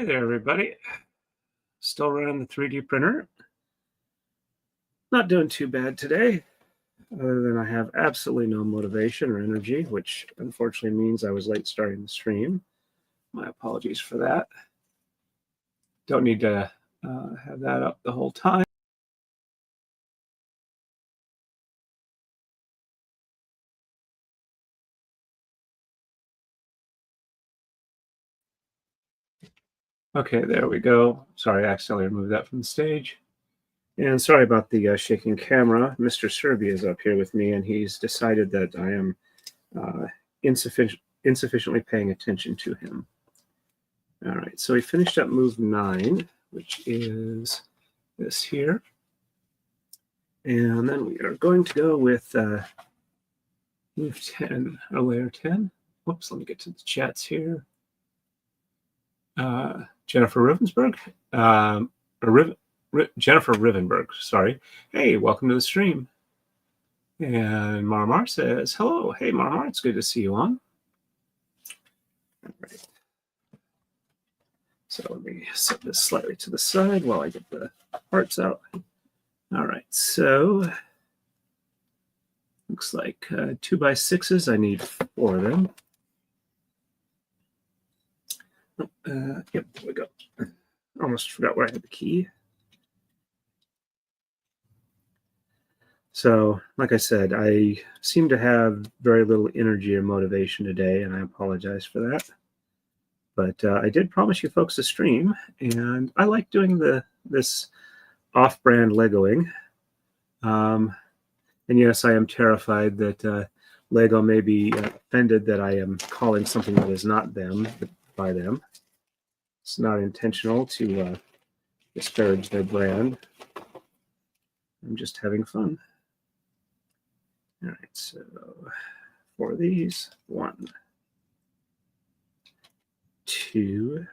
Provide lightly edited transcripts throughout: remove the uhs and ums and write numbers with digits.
there, everybody. Still running the 3D printer. Not doing too bad today, other than I have absolutely no motivation or energy, which unfortunately means I was late starting the stream. My apologies for that. Don't need to have that up the whole time. Okay, there we go. Sorry, I accidentally removed that from the stage. And sorry about the shaking camera. Mr. Serbia is up here with me, and he's decided that I am insufficiently paying attention to him. All right, so we finished up move 9, which is this here. And then we are going to go with move 10, or layer 10. Whoops, let me get to the chats here. Jennifer Rivensberg, Jennifer Rivenberg, sorry. Hey, welcome to the stream. And Marmar says, hello. Hey, Marmar, it's good to see you on. All right. So let me set this slightly to the side while I get the parts out. All right, so looks like 2x6s. I need 4 of them. Yep, there we go. Almost forgot where I had the key. So, like I said, I seem to have very little energy or motivation today, and I apologize for that. But I did promise you folks a stream, and I like doing this off-brand Legoing. And yes, I am terrified that Lego may be offended that I am calling something that is not them by them. It's not intentional to disparage their brand. I'm just having fun. All right, so for these, 1, 2.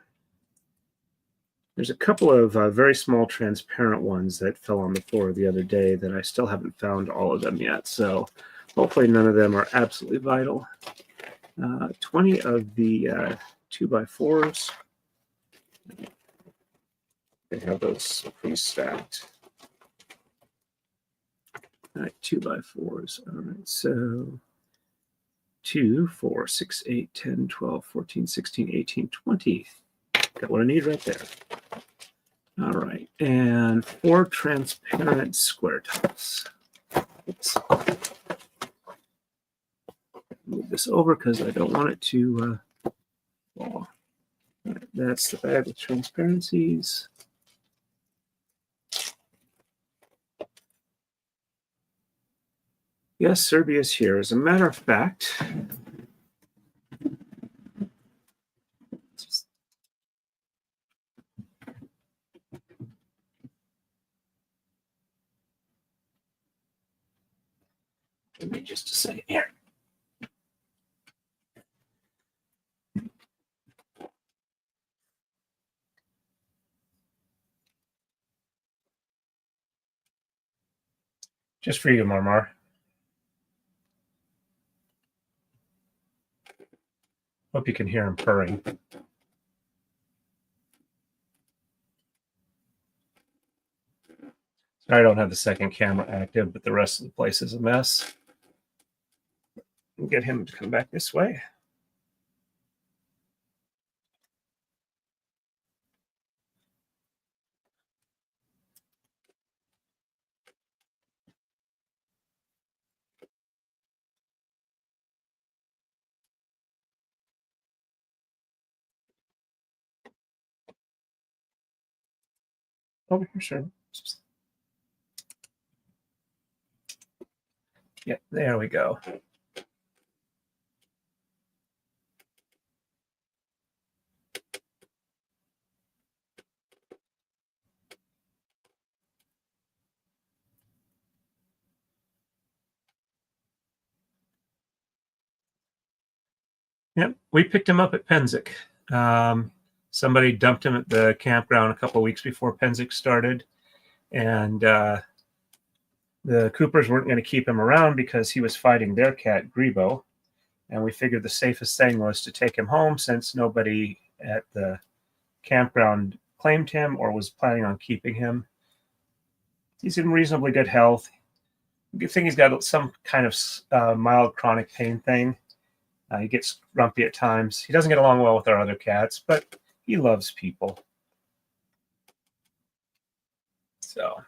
There's a couple of very small transparent ones that fell on the floor the other day that I still haven't found all of them yet. So hopefully none of them are absolutely vital. 20 of the 2x4s. They have those pre-stacked. All right, 2x4s. All right, so 2, 4, 6, 8, 10, 12, 14, 16, 18, 20. Got what I need right there. All right, and 4 transparent square tiles. Oops. Move this over because I don't want it to fall. All right, that's the bag with transparencies. Yes, Serbia's here. As a matter of fact, give me just a second here. Just for you, Marmar. Hope you can hear him purring. I don't have the second camera active, but the rest of the place is a mess. We'll get him to come back this way. Over here, sure. Yeah, there we go. Yep, we picked him up at Penzic. Somebody dumped him at the campground a couple of weeks before Penzic started, and the Coopers weren't going to keep him around because he was fighting their cat, Grebo, and we figured the safest thing was to take him home since nobody at the campground claimed him or was planning on keeping him. He's in reasonably good health. I think he's got some kind of mild chronic pain thing. He gets grumpy at times. He doesn't get along well with our other cats, but he loves people. So,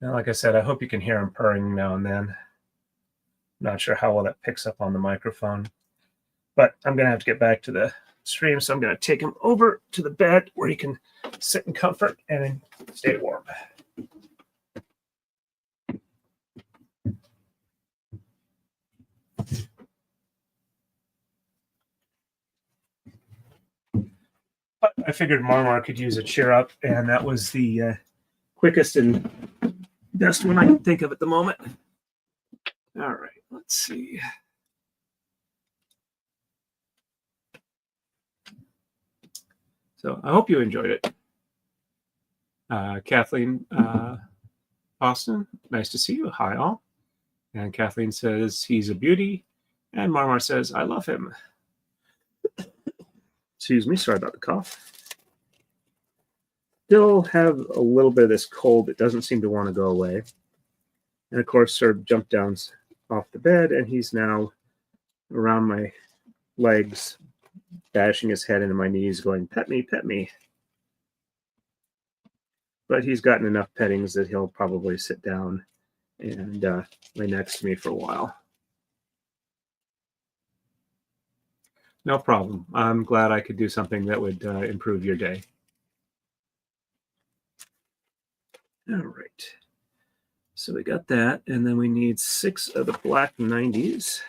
now, like I said, I hope you can hear him purring now and then. Not sure how well that picks up on the microphone, but I'm going to have to get back to the stream, so I'm going to take him over to the bed where he can sit in comfort and stay warm. But I figured Marmar could use a cheer up, and that was the quickest and best one I can think of at the moment. All right, let's see. So I hope you enjoyed it. Kathleen Austin, nice to see you. Hi, all. And Kathleen says he's a beauty. And Marmar says, I love him. Excuse me, sorry about the cough. Still have a little bit of this cold that doesn't seem to want to go away. And of course, Sir jumped down off the bed, and he's now around my legs, bashing his head into my knees, going, pet me, pet me. But he's gotten enough pettings that he'll probably sit down and lay next to me for a while. No problem. I'm glad I could do something that would improve your day. All right. So we got that, and then we need 6 of the black 90s.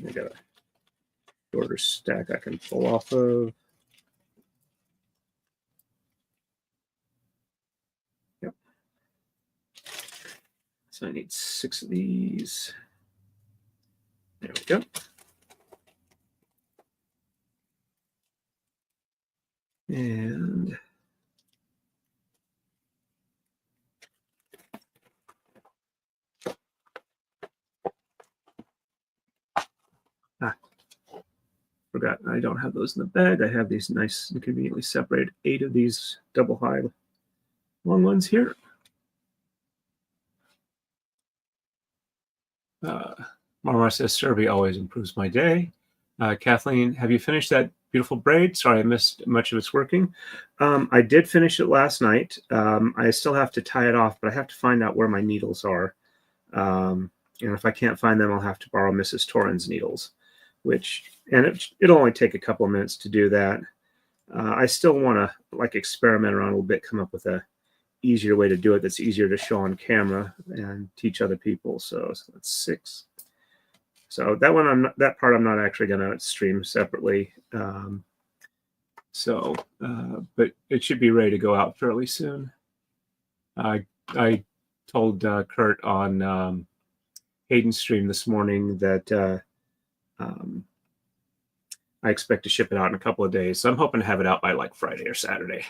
I got a shorter stack I can pull off of. Yep. So I need 6 of these. There we go. And forgot I don't have those in the bag. I have these nice and conveniently separated 8 of these double high long ones here. Marmar says, Serby always improves my day. Kathleen, have you finished that beautiful braid? Sorry, I missed much of its working. I did finish it last night. I still have to tie it off, but I have to find out where my needles are. And if I can't find them, I'll have to borrow Mrs. Torren's needles, it'll only take a couple of minutes to do that. I still want to experiment around a little bit, come up with a easier way to do it that's easier to show on camera and teach other people. So that's 6. So that one, that part I'm not actually going to stream separately. But it should be ready to go out fairly soon. I told Kurt on Hayden's stream this morning that I expect to ship it out in a couple of days. So I'm hoping to have it out by like Friday or Saturday.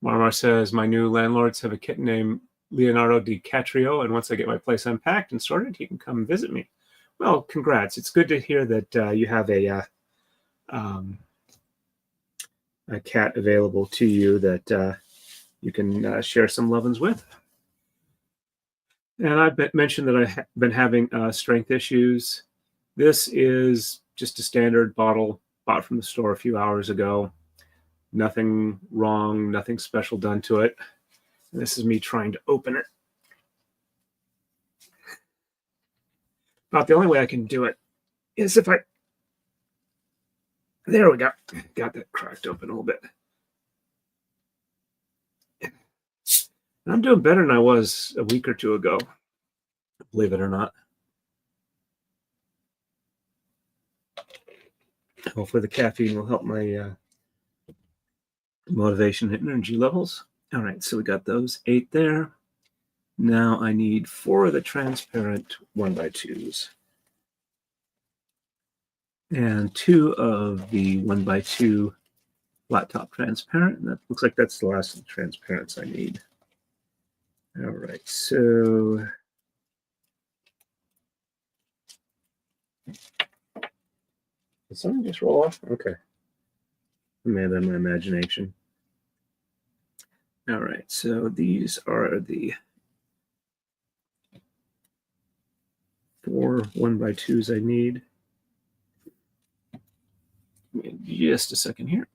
Marmar says, my new landlords have a kitten named Leonardo DiCaprio, and once I get my place unpacked and sorted, he can come visit me. Well, congrats. It's good to hear that you have a cat available to you that you can share some lovin's with. And I've mentioned that I've been having strength issues. This is just a standard bottle bought from the store a few hours ago. Nothing wrong, nothing special done to it. And this is me trying to open it. About the only way I can do it is if there we go. Got that cracked open a little bit. And I'm doing better than I was a week or 2 ago, believe it or not. Hopefully the caffeine will help my motivation and energy levels. All right, so we got those 8 there. Now I need 4 of the transparent 1x2s. And 2 of the 1x2 flat top transparent. And that looks like that's the last of the transparents I need. All right, so did something just roll off? Okay, maybe my imagination. All right, so these are the 4 1x2s I need. Just a second here.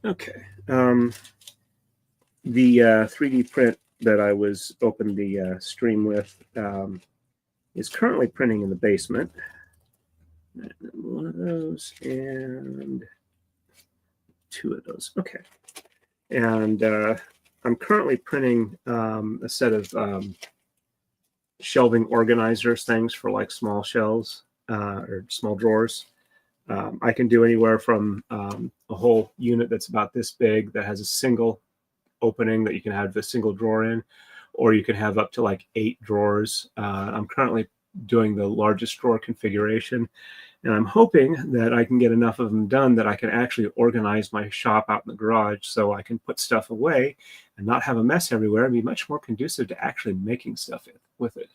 Okay. The 3D print that I was open the stream with is currently printing in the basement. One of those and 2 of those. Okay. And I'm currently printing a set of shelving organizers things for like small shelves or small drawers. I can do anywhere from a whole unit that's about this big that has a single opening that you can have a single drawer in, or you can have up to like 8 drawers. I'm currently doing the largest drawer configuration, and I'm hoping that I can get enough of them done that I can actually organize my shop out in the garage so I can put stuff away and not have a mess everywhere and be much more conducive to actually making stuff with it.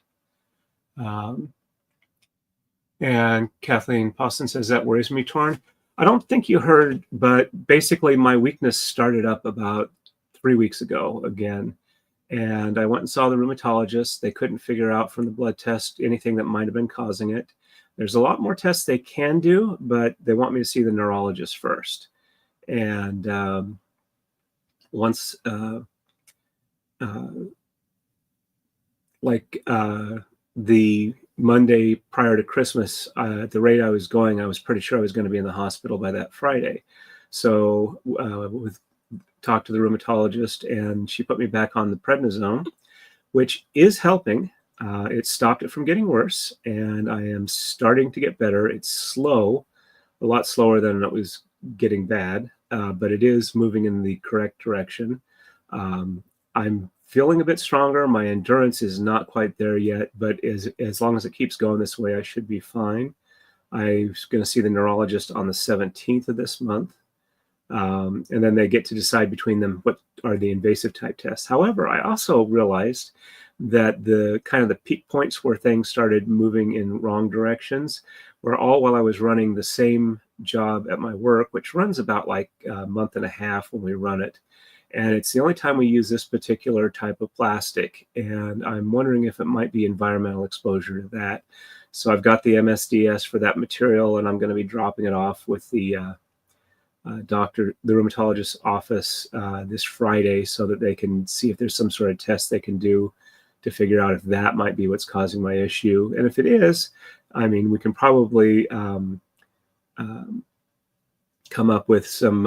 And Kathleen Poston says, that worries me, Torn. I don't think you heard, but basically my weakness started up about 3 weeks ago again. And I went and saw the rheumatologist. They couldn't figure out from the blood test anything that might have been causing it. There's a lot more tests they can do, but they want me to see the neurologist first. And once, the Monday prior to Christmas, at the rate I was going, I was pretty sure I was going to be in the hospital by that Friday. So talked to the rheumatologist, and she put me back on the prednisone, which is helping. It stopped it from getting worse, and I am starting to get better. It's slow, a lot slower than it was getting bad, but it is moving in the correct direction. I'm feeling a bit stronger. My endurance is not quite there yet, but as long as it keeps going this way, I should be fine. I'm going to see the neurologist on the 17th of this month. And then they get to decide between them what are the invasive type tests. However, I also realized that the kind of the peak points where things started moving in wrong directions were all while I was running the same job at my work, which runs about like a month and a half when we run it. And it's the only time we use this particular type of plastic. And I'm wondering if it might be environmental exposure to that. So I've got the MSDS for that material, and I'm going to be dropping it off with the the rheumatologist's office this Friday so that they can see if there's some sort of test they can do to figure out if that might be what's causing my issue. And if it is, I mean, we can probably come up with some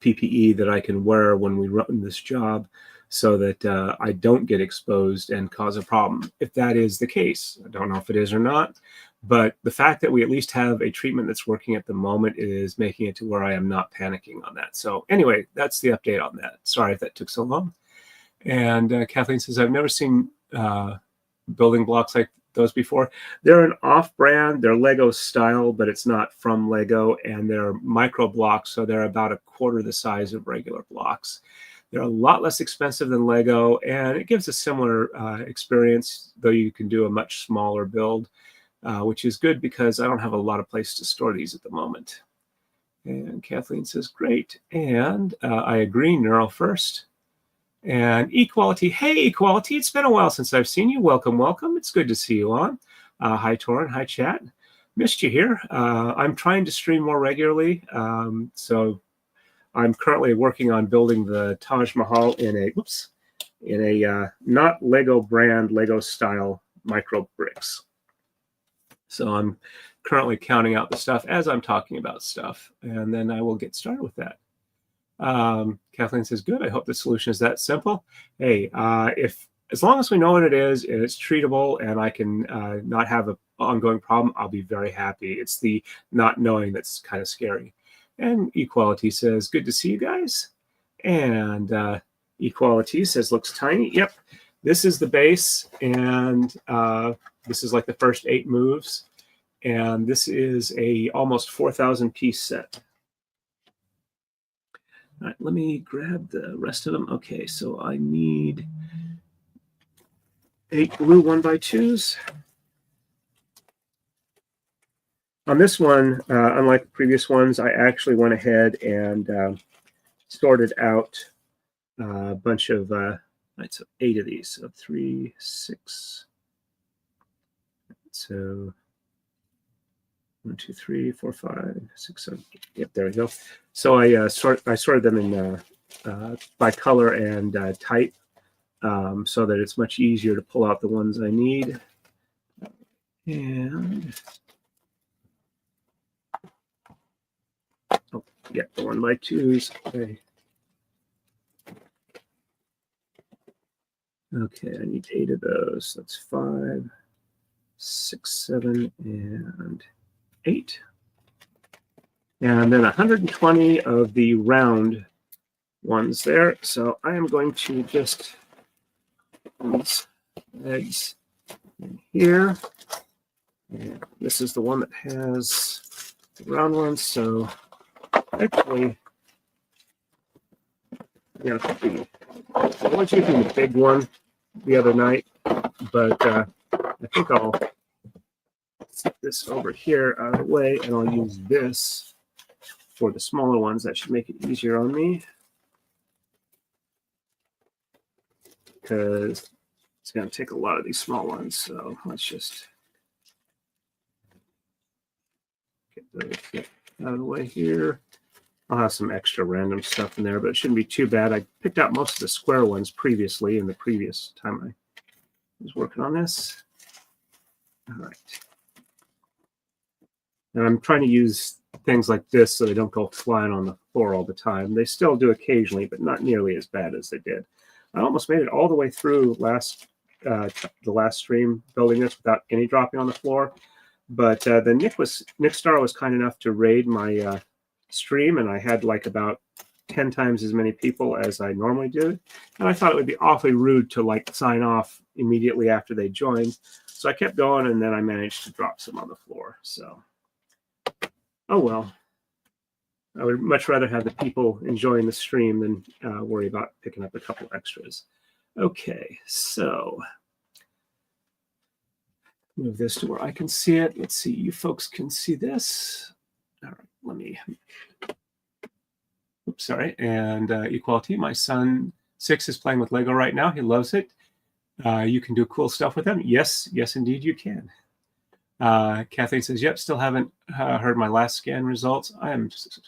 PPE that I can wear when we run this job so that I don't get exposed and cause a problem. If that is the case, I don't know if it is or not, but the fact that we at least have a treatment that's working at the moment is making it to where I am not panicking on that. So anyway, that's the update on that. Sorry if that took so long. And Kathleen says, I've never seen building blocks like those before. They're an off-brand, they're Lego style, but it's not from Lego, and they're micro blocks, so they're about a quarter the size of regular blocks. They're a lot less expensive than Lego, and it gives a similar experience, though you can do a much smaller build, which is good because I don't have a lot of place to store these at the moment. And Kathleen says, great. And I agree, Neural first. And Equality, hey, Equality, it's been a while since I've seen you. Welcome, welcome. It's good to see you on. Hi, Torrin. Hi, chat. Missed you here. I'm trying to stream more regularly. So I'm currently working on building the Taj Mahal in a not Lego brand, Lego style micro bricks. So I'm currently counting out the stuff as I'm talking about stuff, and then I will get started with that. Kathleen says, good. I hope the solution is that simple. Hey, as long as we know what it is and it's treatable and I can not have a ongoing problem, I'll be very happy. It's the not knowing that's kind of scary. And Equality says, good to see you guys. And Equality says, looks tiny. Yep, this is the base, and this is like the first 8 moves. And this is a almost 4,000 piece set. All right, let me grab the rest of them. Okay, so I need 8 blue 1x2s. On this one, unlike the previous ones, I actually went ahead and sorted out a bunch of, so 8 of these. So 3, 6. So 1, 2, 3, 4, 5, 6, 7. Yep, there we go. So I sorted them in by color and type, so that it's much easier to pull out the ones I need. And oh, yeah, the 1x2s. Okay. Okay, I need 8 of those. That's 5, 6, 7, and 8. And then 120 of the round ones there. So I am going to just put these eggs in here. And this is the one that has the round ones. So actually, yeah, I was using the big one the other night, but I think I'll set this over here out of the way, and I'll use this for the smaller ones. That should make it easier on me, because it's going to take a lot of these small ones. So let's just get those out of the way here. I'll have some extra random stuff in there, but it shouldn't be too bad. I picked out most of the square ones previously in the previous time I was working on this. All right. And I'm trying to use things like this so they don't go flying on the floor all the time. They still do occasionally, but not nearly as bad as they did. I almost made it all the way through the last stream building this without any dropping on the floor. But then Nick Star was kind enough to raid my stream, and I had like about 10 times as many people as I normally do. And I thought it would be awfully rude to like sign off immediately after they joined. So I kept going, and then I managed to drop some on the floor. So, oh well. I would much rather have the people enjoying the stream than worry about picking up a couple extras. Okay, so move this to where I can see it. Let's see, you folks can see this. All right, let me, oops, sorry. And Equality, my son 6 is playing with Lego right now. He loves it. You can do cool stuff with them. Yes, yes, indeed you can. Kathleen says, yep, still haven't heard my last scan results.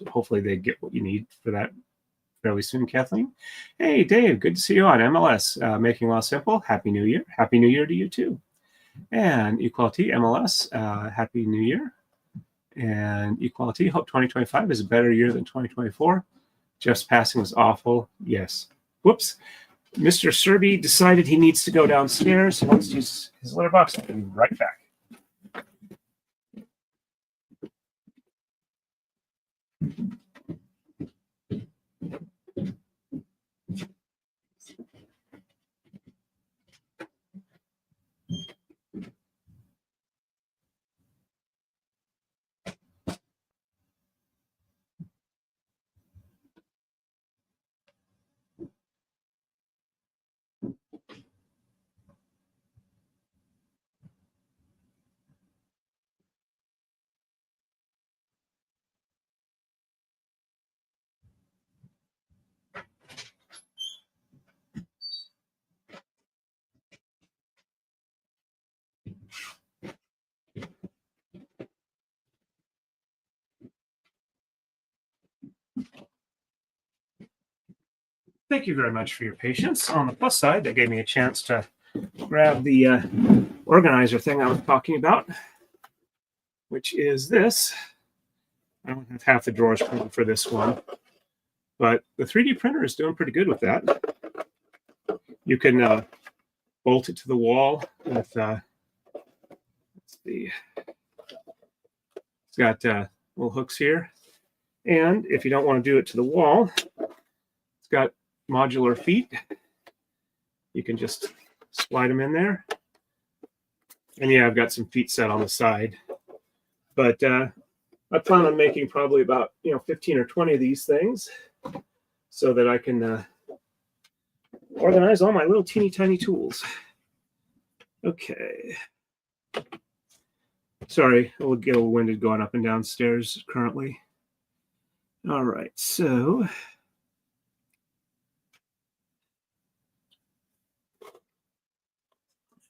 Hopefully they get what you need for that fairly soon, Kathleen. Hey, Dave, good to see you on MLS. Making Law Simple. Happy New Year. Happy New Year to you too. And Equality, MLS, Happy New Year. And Equality, hope 2025 is a better year than 2024. Jeff's passing was awful. Yes. Whoops. Mr. Serby decided he needs to go downstairs. He wants to use his litter box. I'll be right back. Thank you very much for your patience. On the plus side, that gave me a chance to grab the organizer thing I was talking about, which is this. I don't have half the drawers printed for this one, but the 3D printer is doing pretty good with that. You can bolt it to the wall with, let's see. It's got little hooks here. And if you don't want to do it to the wall, it's got modular feet. You can just slide them in there. And yeah, I've got some feet set on the side. But I plan on making probably about 15 or 20 of these things so that I can organize all my little teeny tiny tools. Okay. Sorry, I'll get a little winded going up and down stairs currently. All right, so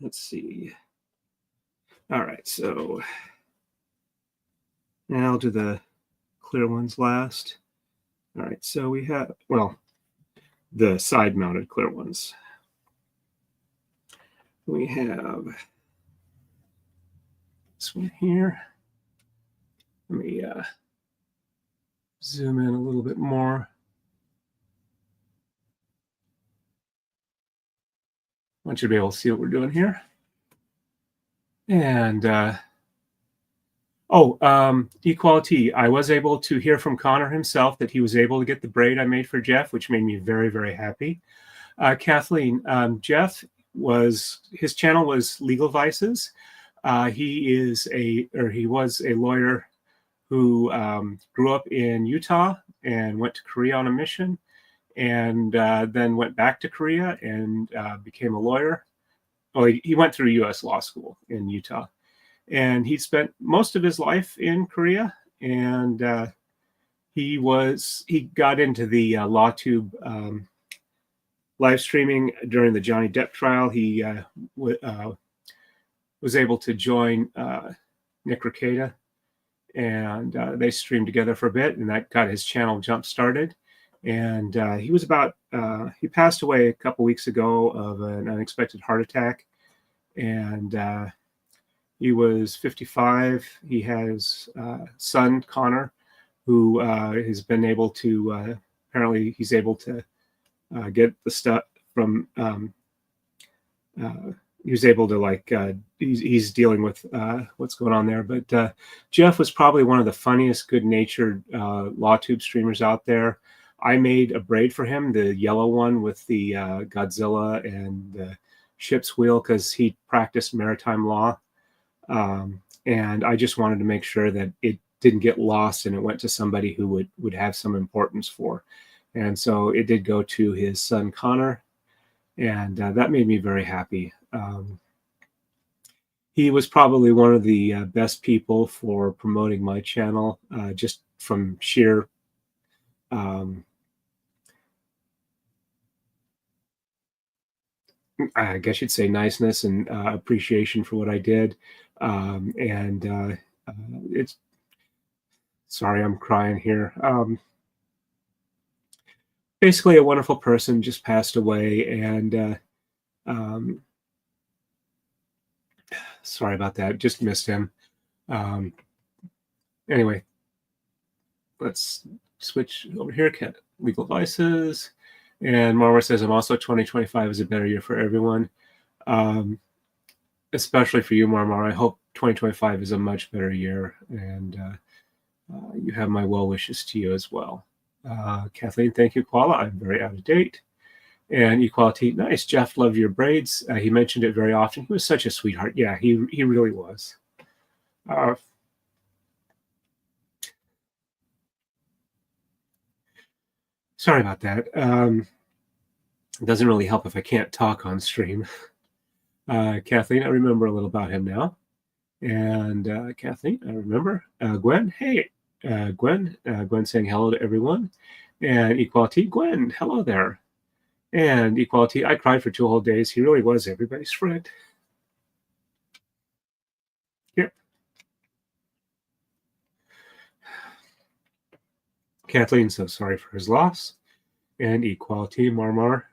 let's see. All right, so now I'll do the clear ones last. All right, so we have, well, the side-mounted clear ones. We have this one here. Let me zoom in a little bit more. I want you to be able to see what we're doing here. And equality. I was able to hear from Connor himself that he was able to get the braid I made for Jeff, which made me very, very happy. Kathleen, Jeff his channel was Legal Vices. He was a lawyer who grew up in Utah and went to Korea on a mission, and then went back to Korea and became a lawyer. Well, he went through U.S. law school in Utah, and he spent most of his life in Korea. And he got into the LawTube live streaming during the Johnny Depp trial. He was able to join Nick Rekieta, and they streamed together for a bit, and that got his channel jump started. And he passed away a couple weeks ago of an unexpected heart attack, and he was 55. He has son Connor, who has been able to apparently he's able to get the stuff from he was able to he's dealing with what's going on there. But Jeff was probably one of the funniest, good-natured LawTube streamers out there. I made a braid for him, the yellow one with the Godzilla and the ship's wheel, because he practiced maritime law. And I just wanted to make sure that it didn't get lost and it went to somebody who would have some importance for. And so it did go to his son, Connor, and that made me very happy. He was probably one of the best people for promoting my channel, just from sheer I guess you'd say niceness and appreciation for what I did. It's sorry, I'm crying here. Basically, a wonderful person just passed away, and sorry about that. Just missed him. Anyway, let's switch over here. Legal Vices. And Marwa says, I'm also 2025 is a better year for everyone. Especially for you, Marmar. I hope 2025 is a much better year. And you have my well wishes to you as well. Kathleen, thank you, Koala. I'm very out of date. And Equality, nice. Jeff loved your braids. He mentioned it very often. He was such a sweetheart. Yeah, he really was. Sorry about that. It doesn't really help if I can't talk on stream. Kathleen, I remember a little about him now. And Kathleen, I remember. Gwen, hey, Gwen. Gwen saying hello to everyone. And Equality, Gwen, hello there. And Equality, I cried for 2 whole days. He really was everybody's friend. Yep. Kathleen, so sorry for his loss. And Equality, Marmar.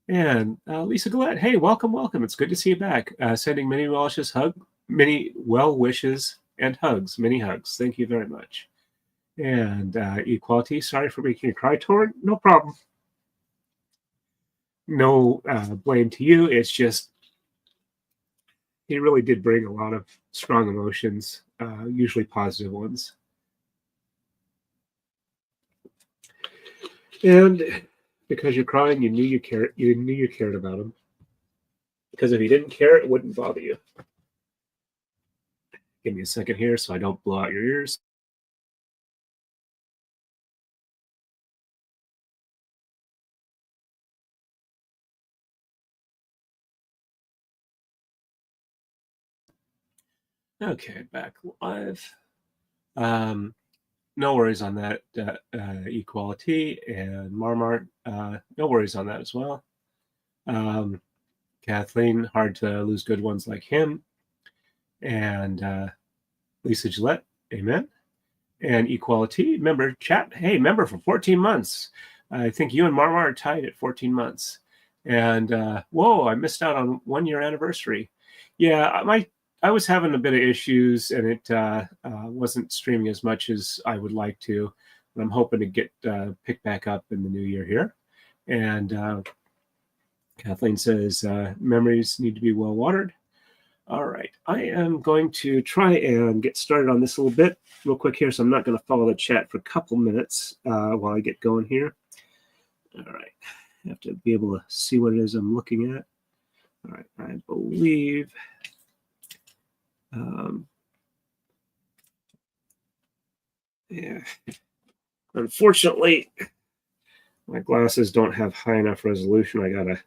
And Lisa Gillette, hey, welcome. It's good to see you back. Sending many well wishes and hugs, many hugs. Thank you very much. And Equality, sorry for making you cry, Torn. No problem. No blame to you. It's just, he really did bring a lot of strong emotions, usually positive ones. And because you're crying, you knew you cared. You knew you cared about him. Because if you didn't care, it wouldn't bother you. Give me a second here so I don't blow out your ears. Okay, back live. No worries on that, equality, and Marmart, no worries on that as well. Kathleen, hard to lose good ones like him. And Lisa Gillette, amen. And equality, member chat, hey, member for 14 months. I think you and Marmar are tied at 14 months. And whoa, I missed out on 1 year anniversary. Yeah, I was having a bit of issues, and it wasn't streaming as much as I would like to. But I'm hoping to get picked back up in the new year here. And Kathleen says memories need to be well watered. All right, I am going to try and get started on this a little bit real quick here. So I'm not going to follow the chat for a couple minutes while I get going here. All right, I have to be able to see what it is I'm looking at. All right, I believe yeah, unfortunately, my glasses don't have high enough resolution. I gotta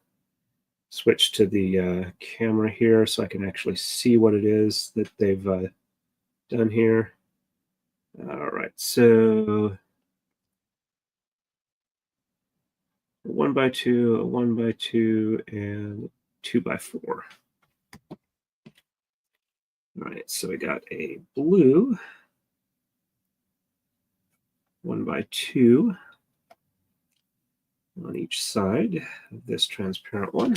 switch to the camera here so I can actually see what it is that they've done here. All right, so 1x2, a 1x2, and 2x4. All right, so we got a blue 1x2 on each side of this transparent one.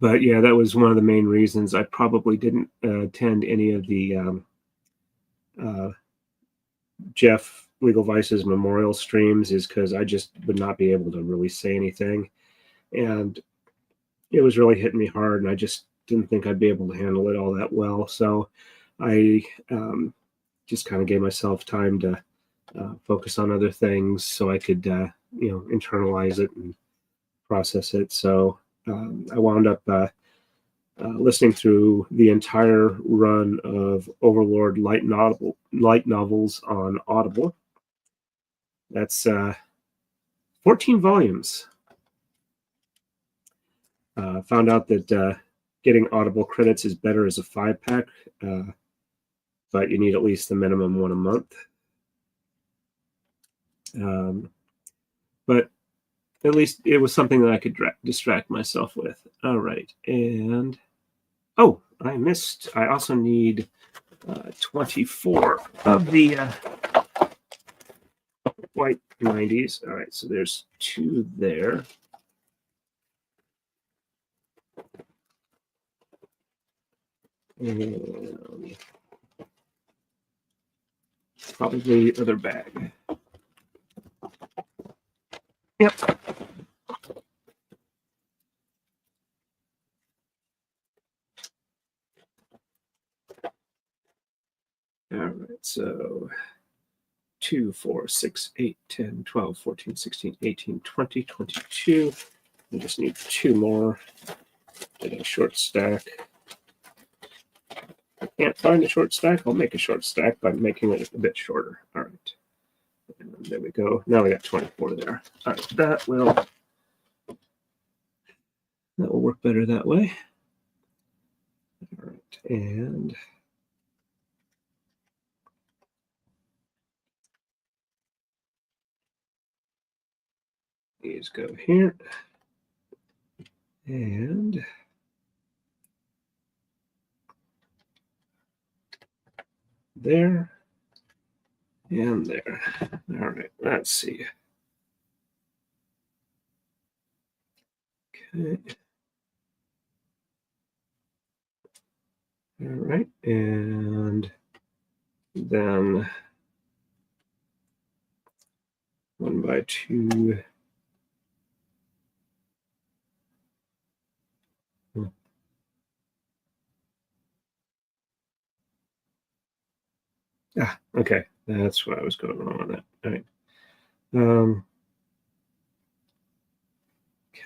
But yeah, that was one of the main reasons I probably didn't attend any of the Jeff Legal Vices memorial streams, is because I just would not be able to really say anything. And it was really hitting me hard, and I just didn't think I'd be able to handle it all that well. So I just kind of gave myself time to focus on other things so I could, internalize it and process it. So I wound up listening through the entire run of Overlord light novels on Audible. That's 14 volumes. Found out that getting Audible credits is better as a 5-pack, but you need at least the minimum one a month. But at least it was something that I could distract myself with. All right, and oh, I also need 24 of the white 90s. All right, so there's 2 there. And probably the other bag. Yep. All right, so 2, 4, 6, 8, 10, 12, 14, 16, 18, 20, 22. I just need 2 more. Get a short stack. I can't find a short stack. I'll make a short stack by making it a bit shorter. All right. And there we go. Now we got 24 there. All right, that will work better that way. All right, and these go here. And there. And there. All right, let's see. Okay. All right, and then 1x2. Okay, that's what I was going wrong on that. All right.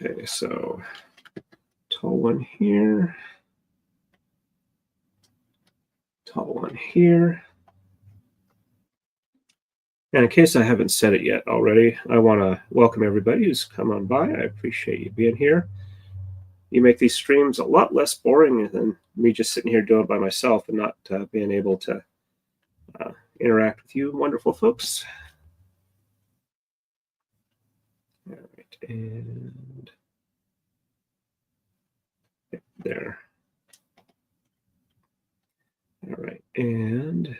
Okay, so tall one here, tall one here. And in case I haven't said it yet already, I want to welcome everybody who's come on by. I appreciate you being here. You make these streams a lot less boring than me just sitting here doing it by myself and not being able to interact with you wonderful folks. All right, and there. All right, and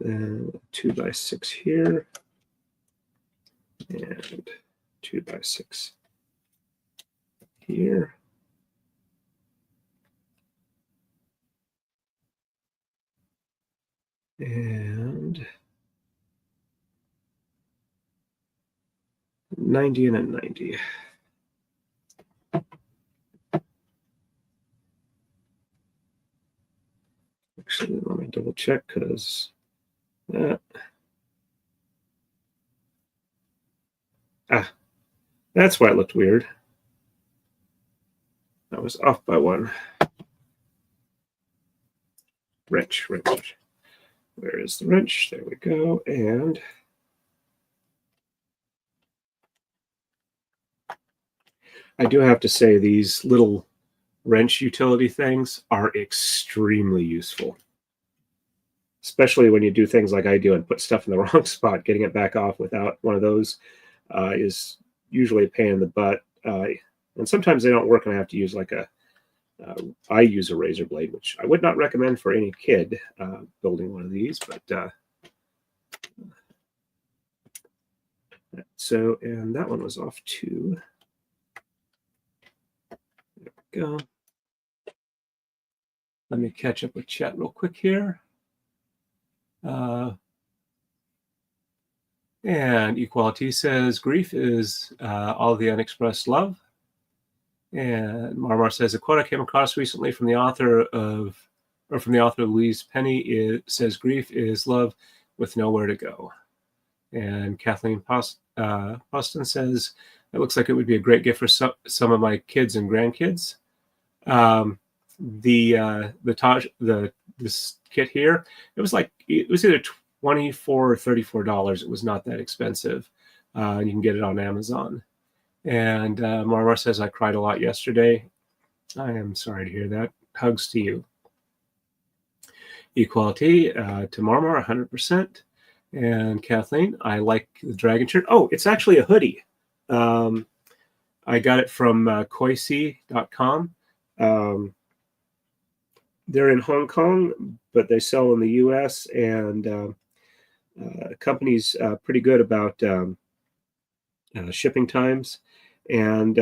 then 2x6 here, and 2x6 here. And 90 and a 90. Actually, let me double check because that's why it looked weird. I was off by one. Wrench. Where is the wrench? There we go. And I do have to say these little wrench utility things are extremely useful, especially when you do things like I do and put stuff in the wrong spot. Getting it back off without one of those is usually a pain in the butt. And sometimes they don't work and I have to use I use a razor blade, which I would not recommend for any kid building one of these, but so, and that one was off too. There we go. Let me catch up with chat real quick here. And Equality says, grief is all the unexpressed love. And Marmar says, a quote I came across recently from the author Louise Penny, it says, grief is love with nowhere to go. And Kathleen Poston says, it looks like it would be a great gift for some of my kids and grandkids. This kit here, it was either $24 or $34. It was not that expensive. You can get it on Amazon. And Marmar says, I cried a lot yesterday. I am sorry to hear that. Hugs to you. Equality to Marmar, 100%. And Kathleen, I like the dragon shirt. Oh, it's actually a hoodie. I got it from koisi.com. They're in Hong Kong, but they sell in the U.S. and the company's pretty good about shipping times. And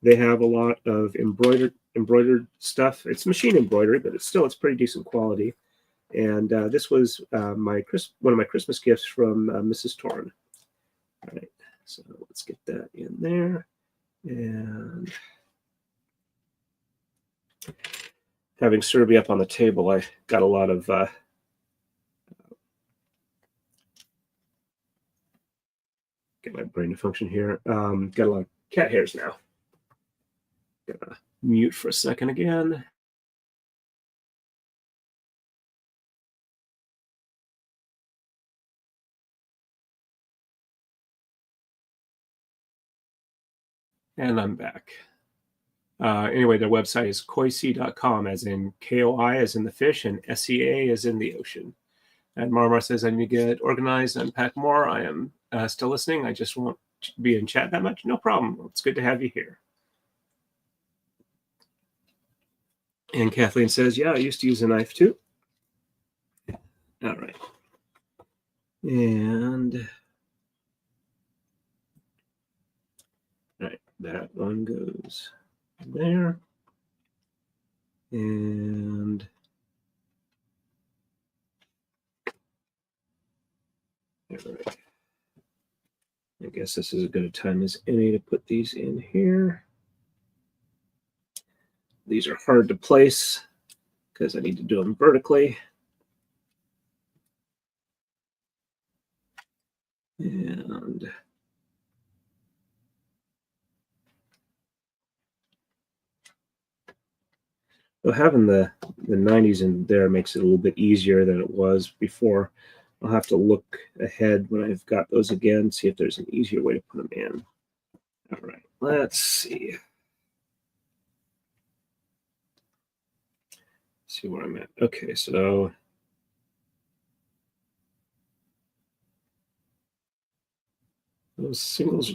they have a lot of embroidered stuff. It's machine embroidery, but it's pretty decent quality. And this was one of my Christmas gifts from Mrs. Torn. All right, so let's get that in there. And having Serby up on the table, I got a lot of get my brain to function here. Got a lot of cat hairs now. Gotta mute for a second again. And I'm back. Anyway, their website is koisi.com, as in KOI as in the fish, and SEA as in the ocean. And Marmar says, I need to get organized and unpack more. I am still listening. I just won't be in chat that much. No problem. It's good to have you here. And Kathleen says, yeah, I used to use a knife too. All right. And all right, that one goes there. And All right. I guess this is as good a time as any to put these in here. These are hard to place because I need to do them vertically. And so having the 90s in there makes it a little bit easier than it was before. I'll have to look ahead when I've got those again, see if there's an easier way to put them in. All right, let's see. See where I'm at. Okay, so those singles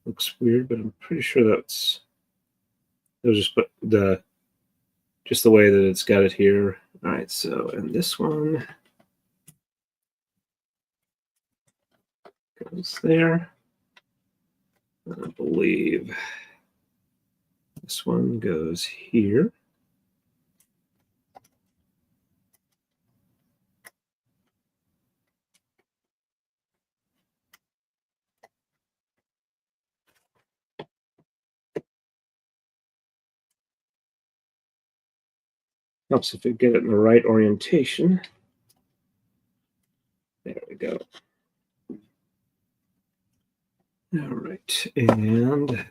looks weird, but I'm pretty sure those just put just the way that it's got it here. All right, so and this one goes there. I believe this one goes here. Helps if you get it in the right orientation. There we go. All right, and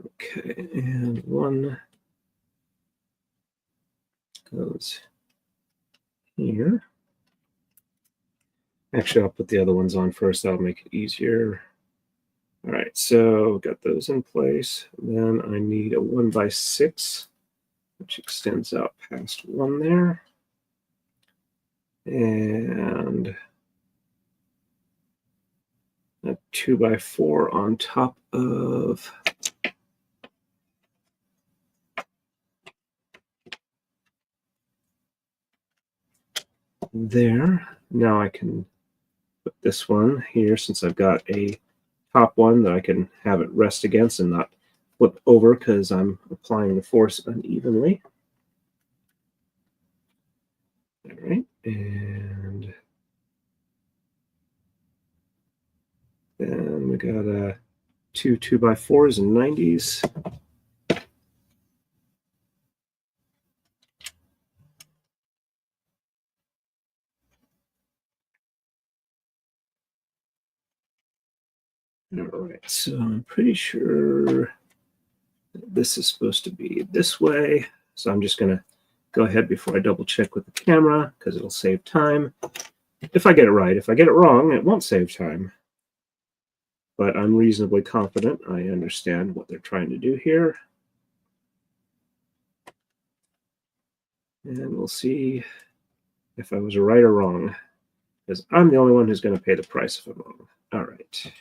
okay, and one goes here. Actually, I'll put the other ones on first. That'll make it easier. All right, so got those in place. Then I need a 1x6, which extends out past one there. And a 2x4 on top of there. Now I can put this one here since I've got a top one that I can have it rest against and not flip over because I'm applying the force unevenly. All right, and then we got two 2x4s and 90s. All right, so I'm pretty sure this is supposed to be this way. So I'm just going to go ahead before I double check with the camera because it'll save time. If I get it right. If I get it wrong, it won't save time. But I'm reasonably confident I understand what they're trying to do here. And we'll see if I was right or wrong, because I'm the only one who's going to pay the price if I'm wrong. All right.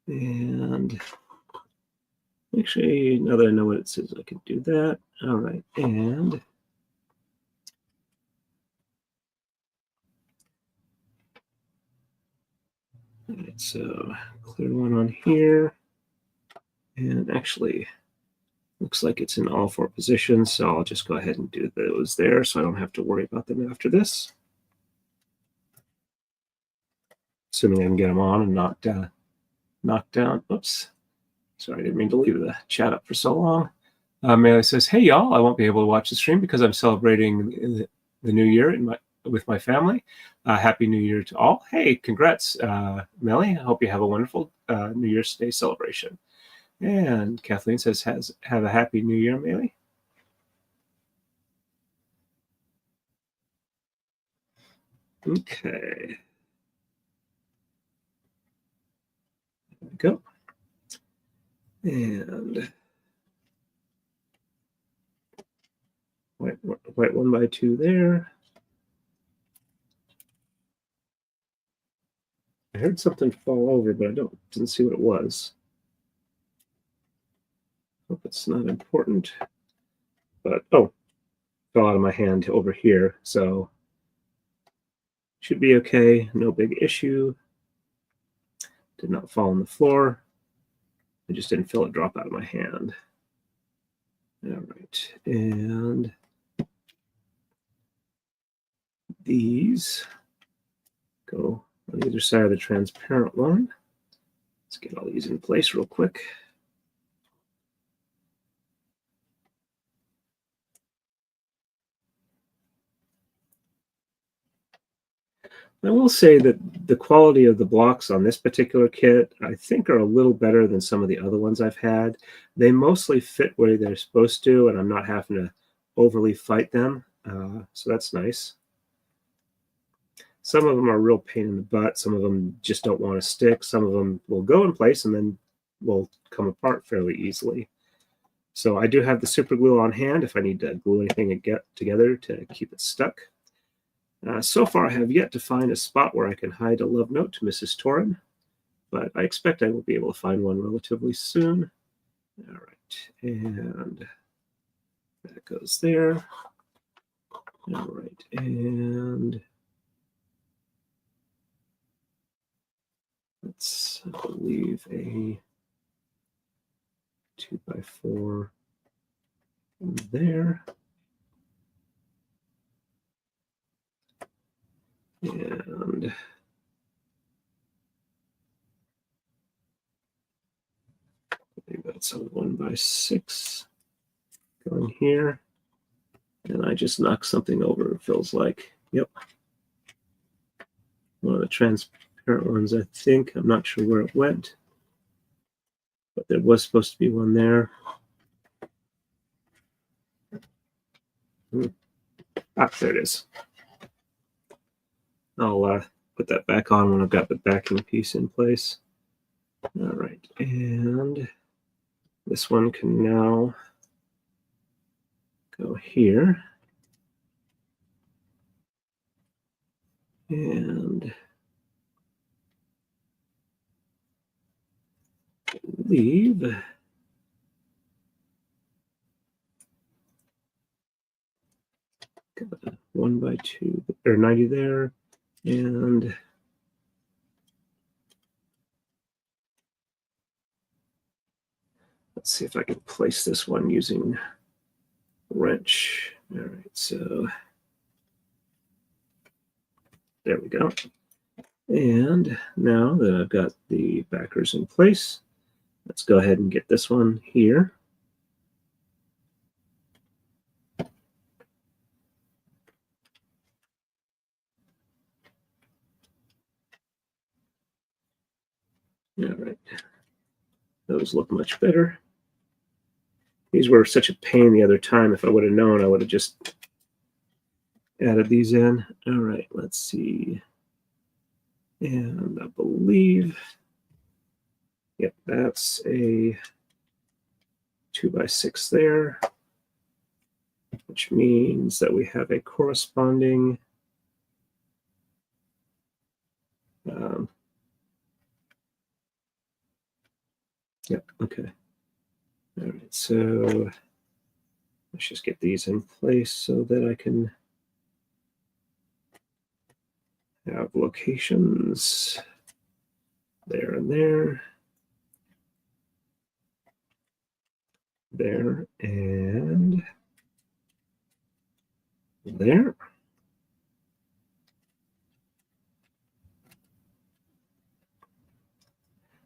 And actually, now that I know what it says, I can do that. All right. And all right, so clear one on here. And actually, looks like it's in all four positions, so I'll just go ahead and do those there so I don't have to worry about them after this. Assuming I can get them on and knocked down. Oops. Sorry, I didn't mean to leave the chat up for so long. Melee says, "Hey y'all, I won't be able to watch the stream because I'm celebrating the new year with my family. Happy New Year to all." Hey, congrats, Melee. I hope you have a wonderful New Year's Day celebration. And Kathleen says, "Have a happy New Year, Melee." Okay. There we go. And white 1x2 there. I heard something fall over, but I didn't see what it was. Hope it's not important. But oh, fell out of my hand over here, so should be okay. No big issue. did not fall on the floor. I just didn't feel it drop out of my hand. All right, and these go on either side of the transparent one. Let's get all these in place real quick. I will say that the quality of the blocks on this particular kit, I think, are a little better than some of the other ones I've had. They mostly fit where they're supposed to, and I'm not having to overly fight them, so that's nice. Some of them are a real pain in the butt. Some of them just don't want to stick. Some of them will go in place and then will come apart fairly easily. So I do have the super glue on hand if I need to glue anything and get together to keep it stuck. So far, I have yet to find a spot where I can hide a love note to Mrs. Torrin, but I expect I will be able to find one relatively soon. All right, and that goes there. All right, and let's, I believe, a 2x4 there. And maybe that's a 1x6 going here. And I just knocked something over, it feels like. Yep. One of the transparent ones, I think. I'm not sure where it went, but there was supposed to be one there. Ah, there it is. I'll put that back on when I've got the backing piece in place. All right, and this one can now go here. And leave. Got a 1x2 or 90 there, and let's see if I can place this one using a wrench. All right, so there we go. And now that I've got the backers in place, let's go ahead and get this one here. All right, those look much better. These were such a pain the other time. If I would have known, I would have just added these in. All right, let's see. And I believe, yep, that's a 2x6 there, which means that we have a corresponding yep, okay. All right, so let's just get these in place so that I can have locations there and there, there and there.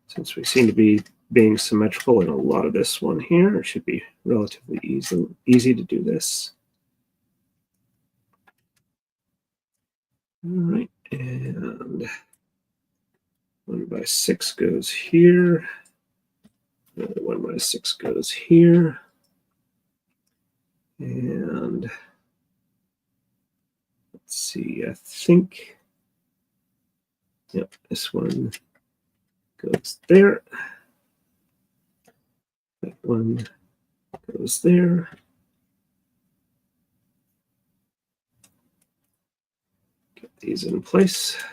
Since we seem to be being symmetrical in a lot of this one here, it should be relatively easy to do this. All right, and 1x6 goes here. Another 1x6 goes here. And let's see, I think, yep, this one goes there. That one goes there. Get these in place.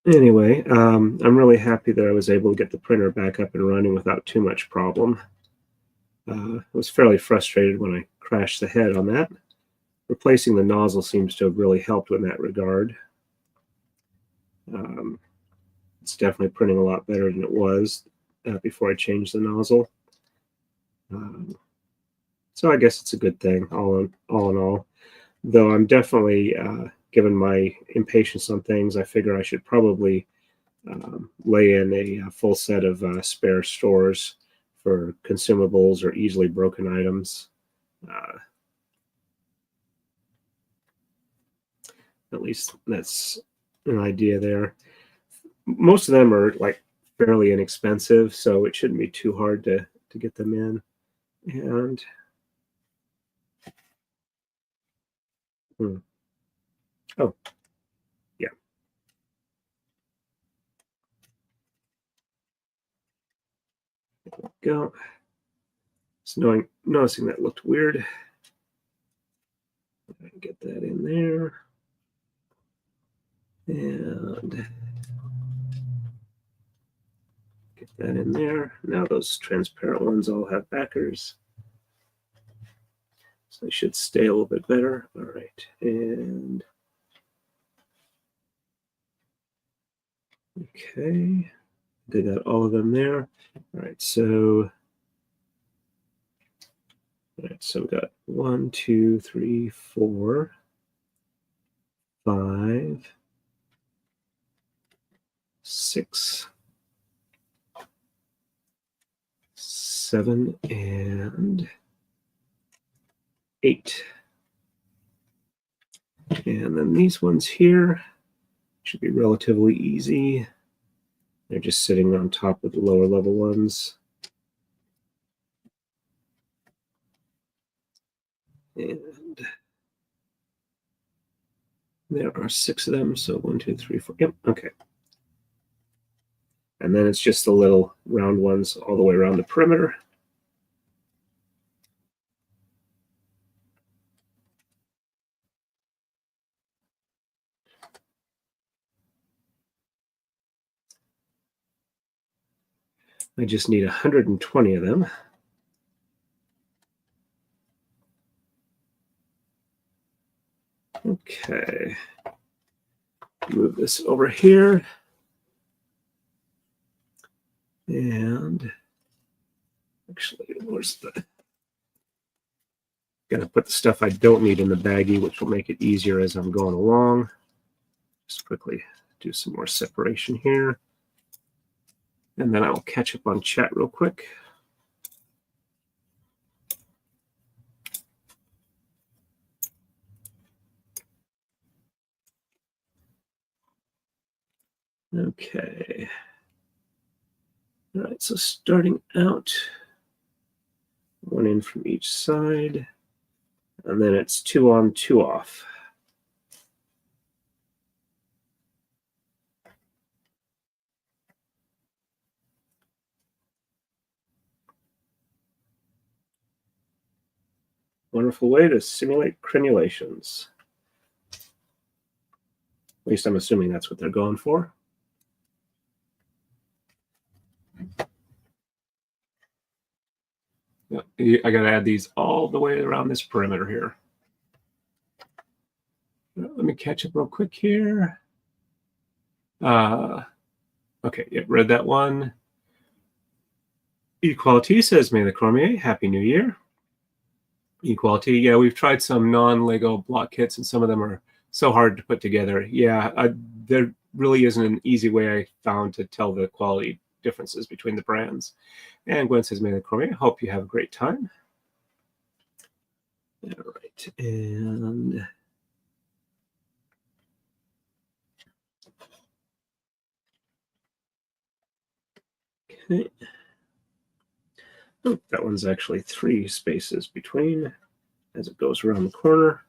Anyway, I'm really happy that I was able to get the printer back up and running without too much problem. I was fairly frustrated when I crashed the head on that. Replacing the nozzle seems to have really helped in that regard. Um, it's definitely printing a lot better than it was before I changed the nozzle. Um, so I guess it's a good thing, all in all. Though I'm definitely, given my impatience on things, I figure I should probably lay in a full set of spare stores for consumables or easily broken items. Uh, at least that's an idea there. Most of them are like fairly inexpensive, so it shouldn't be too hard to get them in. And hmm, oh yeah, go. Just noticing that looked weird. I can get that in there, and get that in there. Now those transparent ones all have backers, so they should stay a little bit better. All right, and okay, they got all of them there. All right, so we got 1, 2, 3, 4, 5, 6, 7, and 8. And then these ones here should be relatively easy. They're just sitting on top of the lower level ones. And there are 6 of them. So 1, 2, 3, 4. Yep. Okay. And then it's just the little round ones all the way around the perimeter. I just need 120 of them. Okay. Move this over here. And actually, where's the... Gonna put the stuff I don't need in the baggie, which will make it easier as I'm going along. Just quickly do some more separation here. And then I will catch up on chat real quick. Okay. All right, so starting out, 1 in from each side, and then it's 2 on, 2 off. Wonderful way to simulate crenulations. At least I'm assuming that's what they're going for. I got to add these all the way around this perimeter here. Let me catch up real quick here. Okay, yep, read that one. Equality says, May the Cormier, Happy New Year. Equality, yeah, we've tried some non-Lego block kits, and some of them are so hard to put together. Yeah, there really isn't an easy way I found to tell the quality differences between the brands. And Gwen says, May the Cormier, hope you have a great time. All right, and okay. Oh, that one's actually 3 spaces between as it goes around the corner.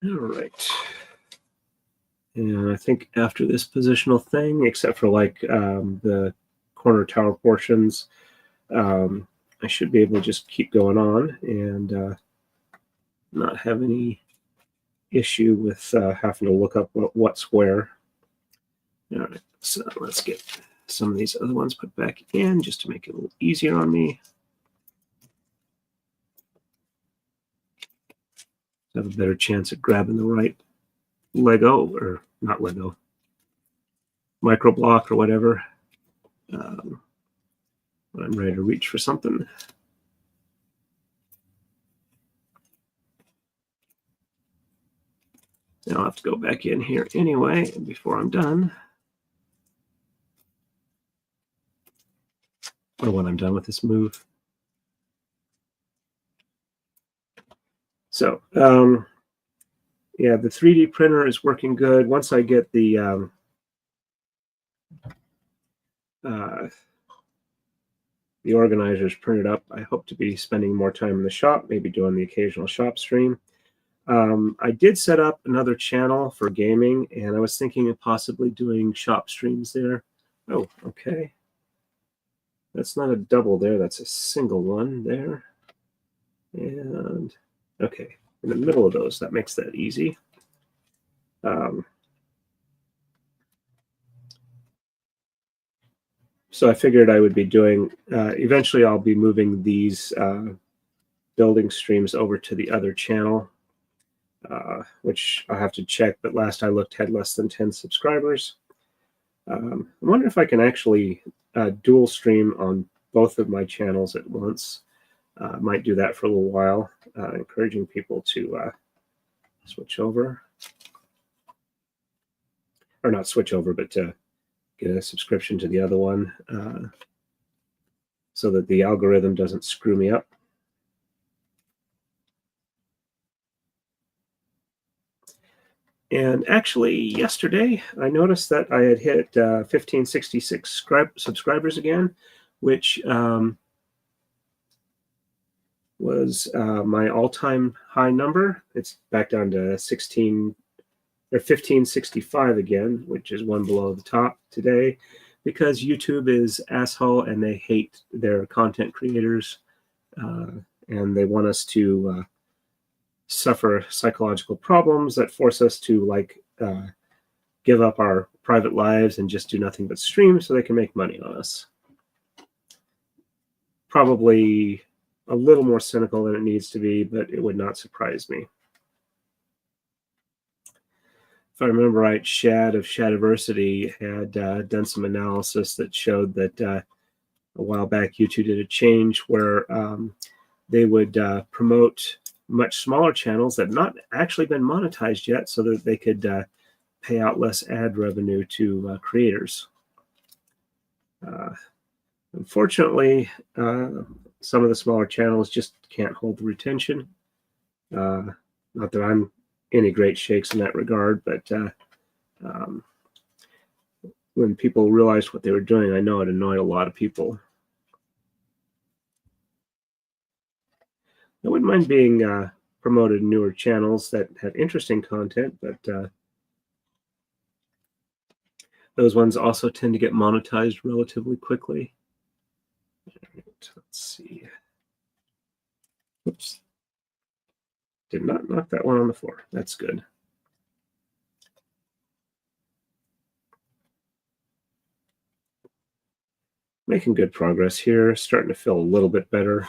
All right. And I think after this positional thing, except for like the corner tower portions, I should be able to just keep going on and not have any issue with having to look up what's where. All right, so let's get some of these other ones put back in just to make it a little easier on me. Have a better chance at grabbing the right Lego, or not Lego, microblock or whatever, when I'm ready to reach for something. Now I'll have to go back in here anyway before I'm done. Or when I'm done with this move. So, yeah, the 3D printer is working good. Once I get the organizers printed up, I hope to be spending more time in the shop, maybe doing the occasional shop stream. I did set up another channel for gaming, and I was thinking of possibly doing shop streams there. Oh, okay. That's not a double there, that's a single one there. And, okay, in the middle of those, that makes that easy. So I figured I would be doing, eventually I'll be moving these building streams over to the other channel, which I'll have to check, but last I looked had less than 10 subscribers. I wonder if I can actually dual stream on both of my channels at once. Might do that for a little while, encouraging people to switch over. Or not switch over, but to get a subscription to the other one so that the algorithm doesn't screw me up. And actually, yesterday, I noticed that I had hit 1566 subscribers again, which was my all-time high number. It's back down to 1565 again, which is one below the top today, because YouTube is asshole and they hate their content creators, and they want us to suffer psychological problems that force us to give up our private lives and just do nothing but stream so they can make money on us. Probably a little more cynical than it needs to be, but it would not surprise me. If I remember right, Shad of Shadiversity had done some analysis that showed that a while back YouTube did a change where they would promote much smaller channels that have not actually been monetized yet so that they could pay out less ad revenue to creators. Unfortunately, some of the smaller channels just can't hold the retention. Not that I'm any great shakes in that regard, but when people realized what they were doing, I know it annoyed a lot of people. I wouldn't mind being promoted in newer channels that have interesting content, but those ones also tend to get monetized relatively quickly. Let's see. Oops. Did not knock that one on the floor. That's good. Making good progress here. Starting to feel a little bit better.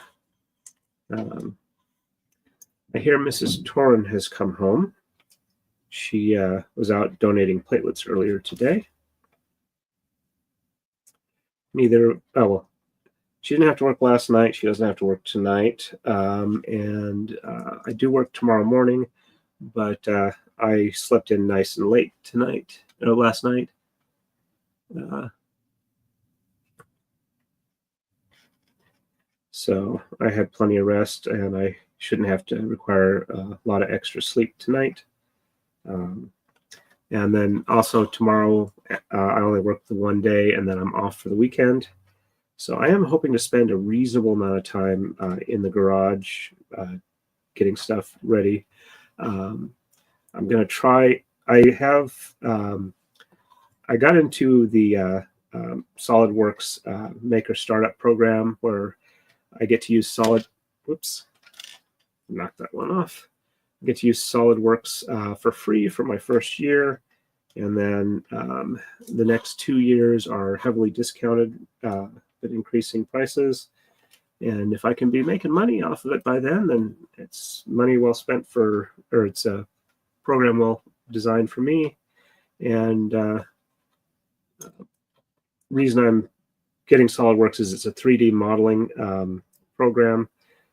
I hear Mrs. Torin has come home. She was out donating platelets earlier today. She didn't have to work last night. She doesn't have to work tonight. And I do work tomorrow morning, but I slept in nice and late last night. So I had plenty of rest, and I shouldn't have to require a lot of extra sleep tonight. And then also tomorrow, I only work the one day, and then I'm off for the weekend. So I am hoping to spend a reasonable amount of time in the garage getting stuff ready. I'm going to try. I got into the SolidWorks Maker Startup program where I get to use whoops, knock that one off. I get to use SolidWorks for free for my first year. And then the next 2 years are heavily discounted at increasing prices. And if I can be making money off of it by then it's money well spent or it's a program well designed for me. And reason I'm getting SolidWorks is it's a 3D modeling program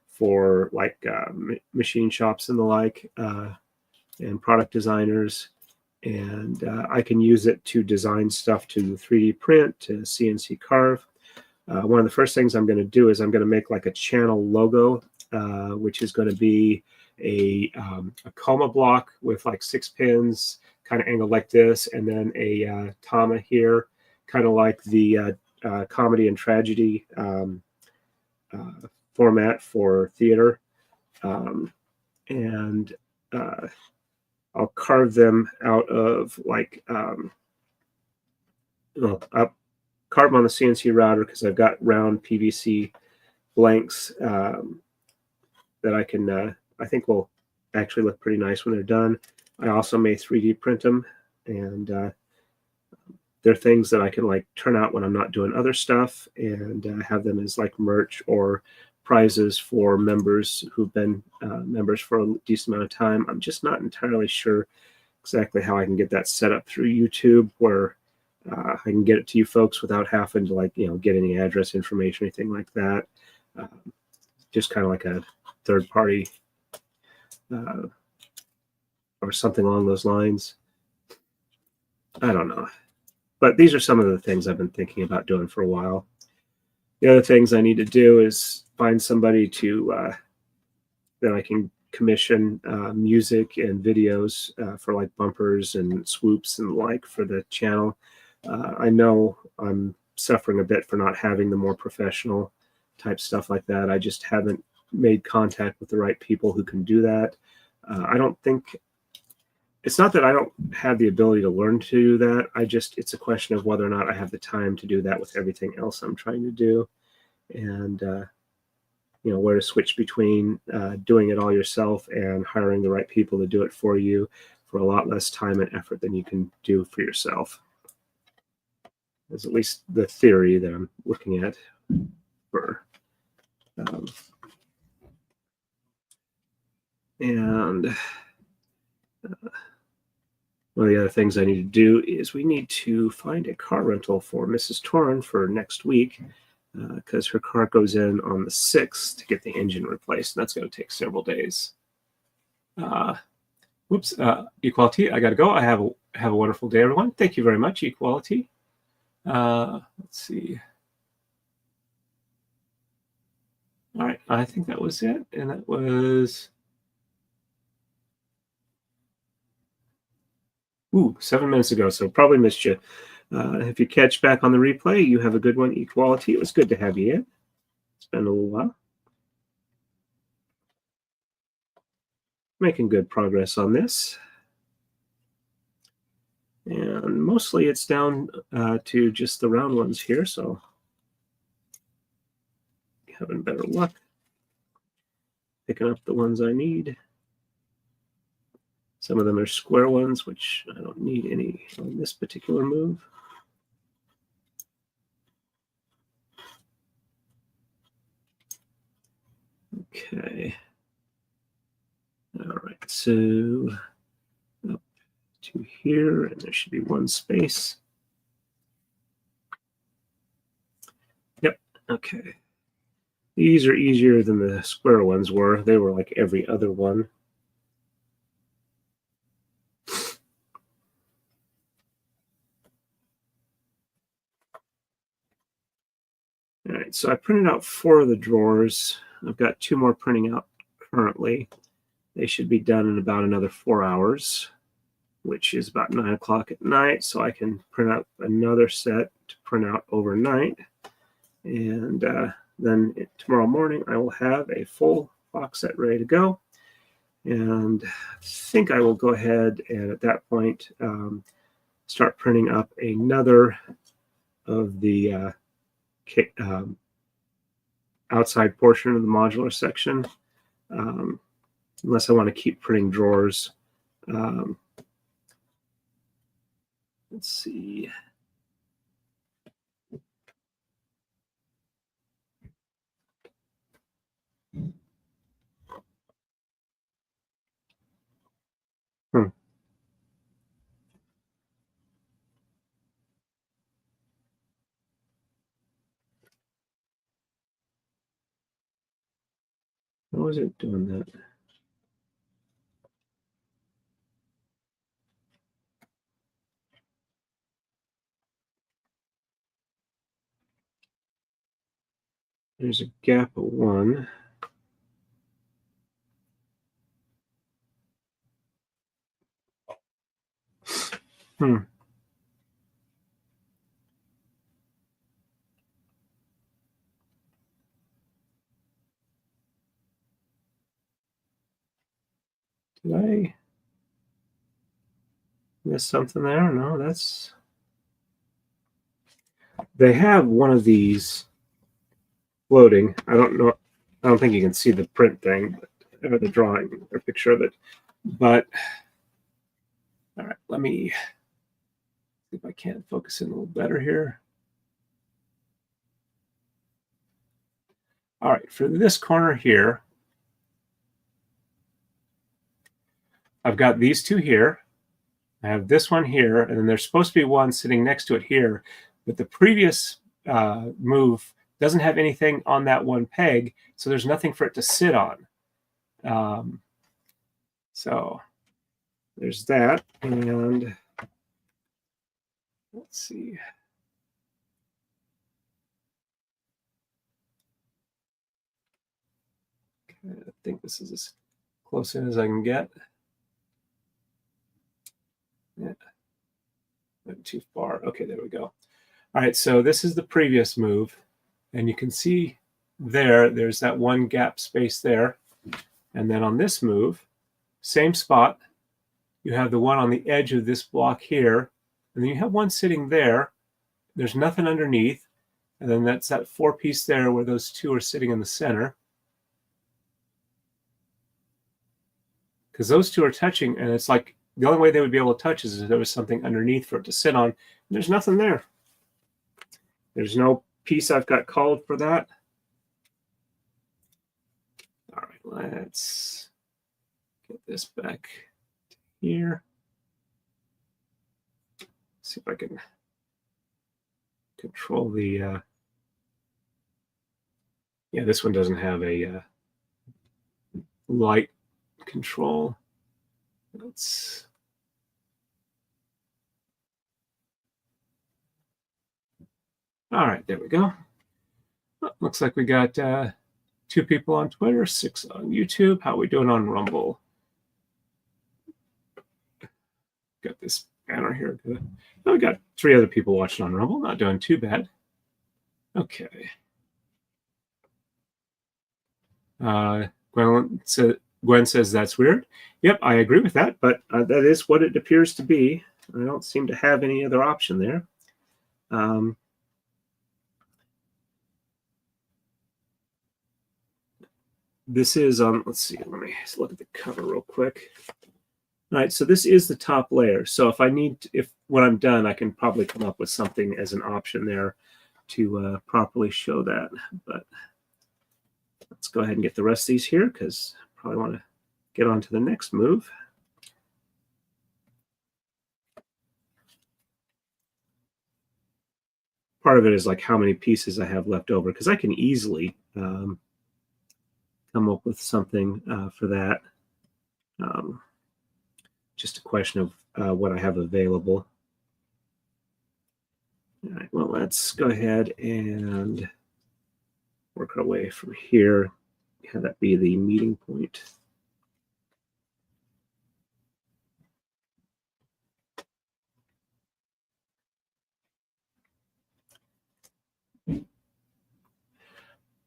for like machine shops and the like, and product designers. And I can use it to design stuff to 3D print, to CNC carve. One of the first things I'm going to do is I'm going to make like a channel logo, which is going to be a coma block with like 6 pins, kind of angled like this, and then a tama here, kind of like the comedy and tragedy format for theater. And I'll carve them out of like, I'll carve them on the CNC router because I've got round PVC blanks that I can, I think will actually look pretty nice when they're done. I also may 3D print them, and they're things that I can like turn out when I'm not doing other stuff and have them as like merch or prizes for members who've been members for a decent amount of time. I'm just not entirely sure exactly how I can get that set up through YouTube where I can get it to you folks without having to like, get any address information or anything like that. Just kind of like a third party or something along those lines. I don't know. But these are some of the things I've been thinking about doing for a while. The other things I need to do is find somebody to that I can commission music and videos for like bumpers and swoops and the like for the channel. I know I'm suffering a bit for not having the more professional type stuff like that. I just haven't made contact with the right people who can do that. I don't think it's not that I don't have the ability to learn to do that. It's a question of whether or not I have the time to do that with everything else I'm trying to do. And, where to switch between doing it all yourself and hiring the right people to do it for you for a lot less time and effort than you can do for yourself. That's at least the theory that I'm looking at for. One of the other things I need to do is we need to find a car rental for Mrs. Torrin for next week because her car goes in on the 6th to get the engine replaced, and that's going to take several days. Equality, I got to go. Have a wonderful day, everyone. Thank you very much, Equality. Let's see. All right, I think that was it, and that was 7 minutes ago, so probably missed you. If you catch back on the replay, you have a good one, Equality. It was good to have you in. It's been a little while. Making good progress on this. And mostly it's down to just the round ones here, so having better luck picking up the ones I need. Some of them are square ones, which I don't need any on this particular move. Okay. All right, so up to here, and there should be one space. Yep, okay. These are easier than the square ones were. They were like every other one. All right, so I printed out 4 of the drawers. I've got 2 more printing out currently. They should be done in about another 4 hours, which is about 9 o'clock at night. So I can print out another set to print out overnight. And then tomorrow morning, I will have a full box set ready to go. And I think I will go ahead and at that point start printing up another of the outside portion of the modular section, unless I want to keep printing drawers. Let's see. Hmm. How was it doing that? There's a gap of 1. Hmm. Did I miss something there? No, that's... They have one of these floating. I don't know. I don't think you can see the print thing, or the drawing or picture of it. But all right, let me see if I can focus in a little better here. All right, for this corner here, I've got these two here. I have this one here, and then there's supposed to be one sitting next to it here. But the previous move doesn't have anything on that one peg, so there's nothing for it to sit on. So there's that, and let's see. I think this is as close in as I can get. Yeah, not too far. Okay, there we go. All right, so this is the previous move, and you can see there's that one gap space there. And then on this move, same spot, you have the one on the edge of this block here, and then you have one sitting there. There's nothing underneath, and then that's that 4-piece there where those two are sitting in the center. Because those two are touching, and it's like the only way they would be able to touch is if there was something underneath for it to sit on. And there's nothing there. There's no piece I've got called for that. All right, let's get this back here. See if I can control the... yeah, this one doesn't have a light control. Let's... all right, there we go. Oh, looks like we got 2 people on Twitter, 6 on YouTube. How are we doing on Rumble? Got this banner here. Oh, we got 3 other people watching on Rumble. Not doing too bad. Okay. Gwen says that's weird. Yep, I agree with that, but that is what it appears to be. I don't seem to have any other option there. This is on, let's see, let me look at the cover real quick. All right, so this is the top layer. So if I need, when I'm done, I can probably come up with something as an option there to properly show that. But let's go ahead and get the rest of these here because I probably want to get on to the next move. Part of it is like how many pieces I have left over, because I can easily come up with something for that. Just a question of what I have available. All right, well, let's go ahead and work our way from here. Have that be the meeting point.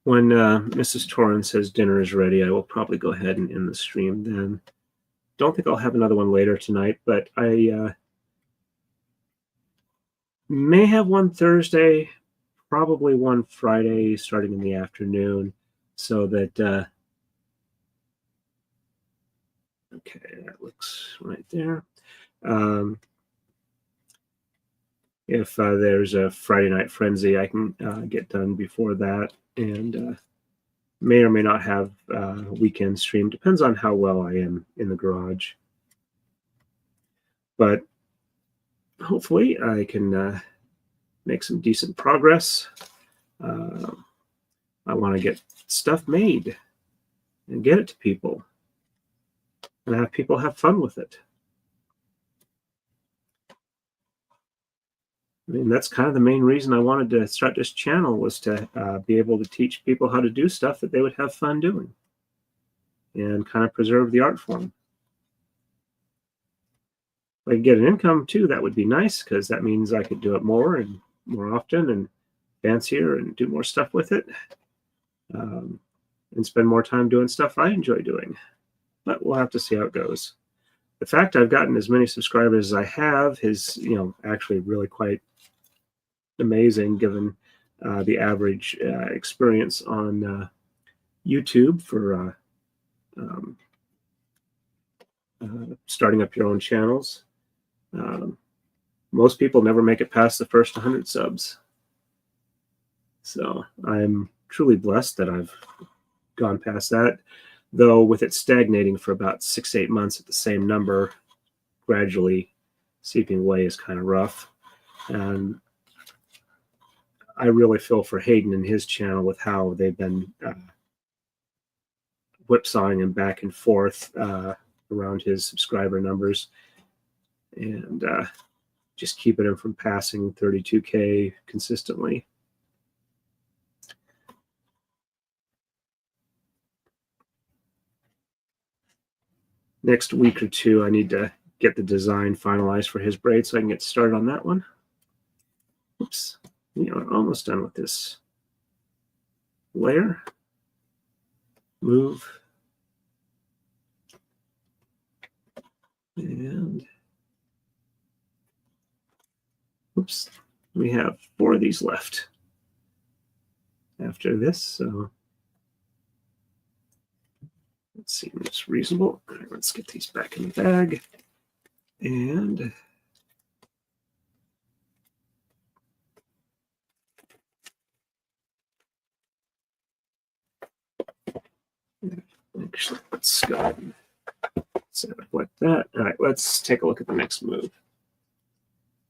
When Mrs. Torrance says dinner is ready, I will probably go ahead and end the stream then. Don't think I'll have another one later tonight, but May have one Thursday, probably one Friday starting in the afternoon, so that okay, that looks right there. If there's a Friday Night Frenzy, I can get done before that, and may or may not have a weekend stream. Depends on how well I am in the garage. But hopefully I can make some decent progress. Uh, I want to get stuff made and get it to people and have people have fun with it. I mean, that's kind of the main reason I wanted to start this channel, was to be able to teach people how to do stuff that they would have fun doing and kind of preserve the art form. If I could get an income too, that would be nice, because that means I could do it more and more often and fancier and do more stuff with it, and spend more time doing stuff I enjoy doing. But we'll have to see how it goes. The fact I've gotten as many subscribers as I have is, actually really quite amazing, given the average experience on YouTube for starting up your own channels. Most people never make it past the first 100 subs. So I'm truly blessed that I've gone past that, though with it stagnating for about 6 to 8 months at the same number, gradually seeping away, is kind of rough. And I really feel for Hayden and his channel with how they've been whipsawing him back and forth around his subscriber numbers, and just keeping him from passing 32K consistently. Next week or two, I need to get the design finalized for his braid so I can get started on that one. Oops, almost done with this layer. Move. And oops, we have 4 of these left after this, so that seems reasonable. All right, let's get these back in the bag. And actually, let's go ahead and set it up like that. All right, let's take a look at the next move.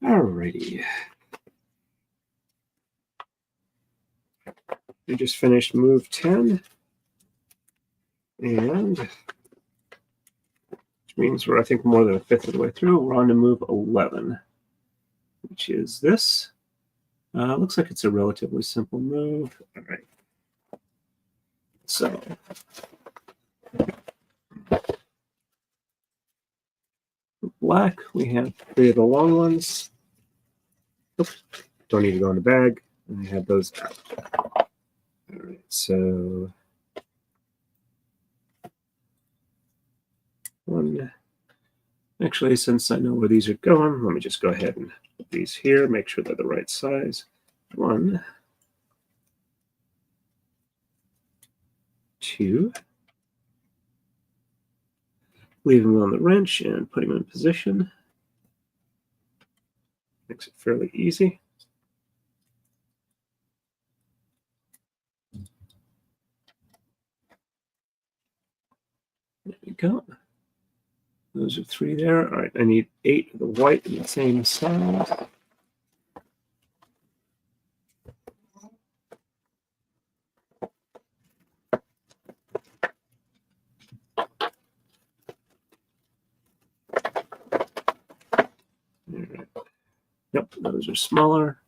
All righty. We just finished move 10. And which means we're, I think, more than a fifth of the way through. We're on to move 11, which is this. Looks like it's a relatively simple move. All right. So black, we have 3 of the long ones. Oops, don't need to go in the bag. I have those out. All right, so one. Actually, since I know where these are going, let me just go ahead and put these here, make sure they're the right size. 1, 2. Leave them on the wrench and put them in position. Makes it fairly easy. There we go. Those are 3 there. All right, I need 8 of the white in the same size. Right. Yep, those are smaller.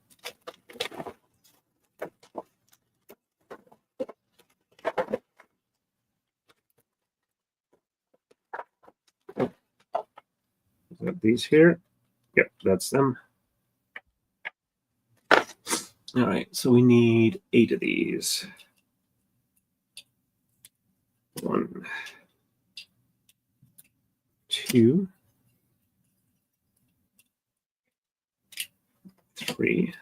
Got these here. Yep, that's them. All right, so we need 8 of these. 1, 2, 3,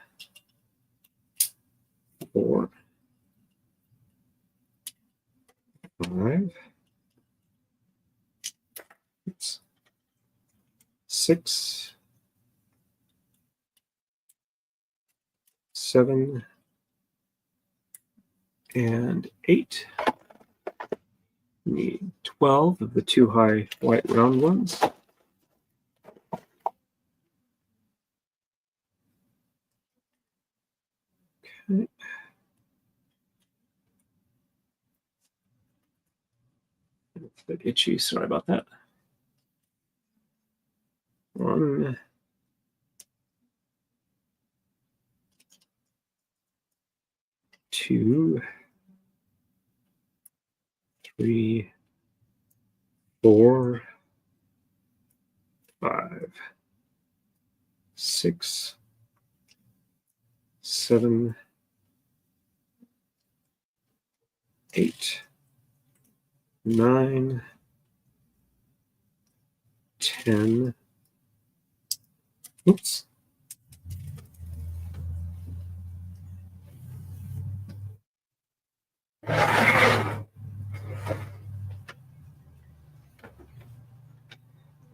4, 5, 6, 7, and 8. Need 12 of the 2 high white round ones. Okay. It's a bit itchy, sorry about that. 1, 2, 3, 4, 5, 6, 7, 8, 9, 10. Oops.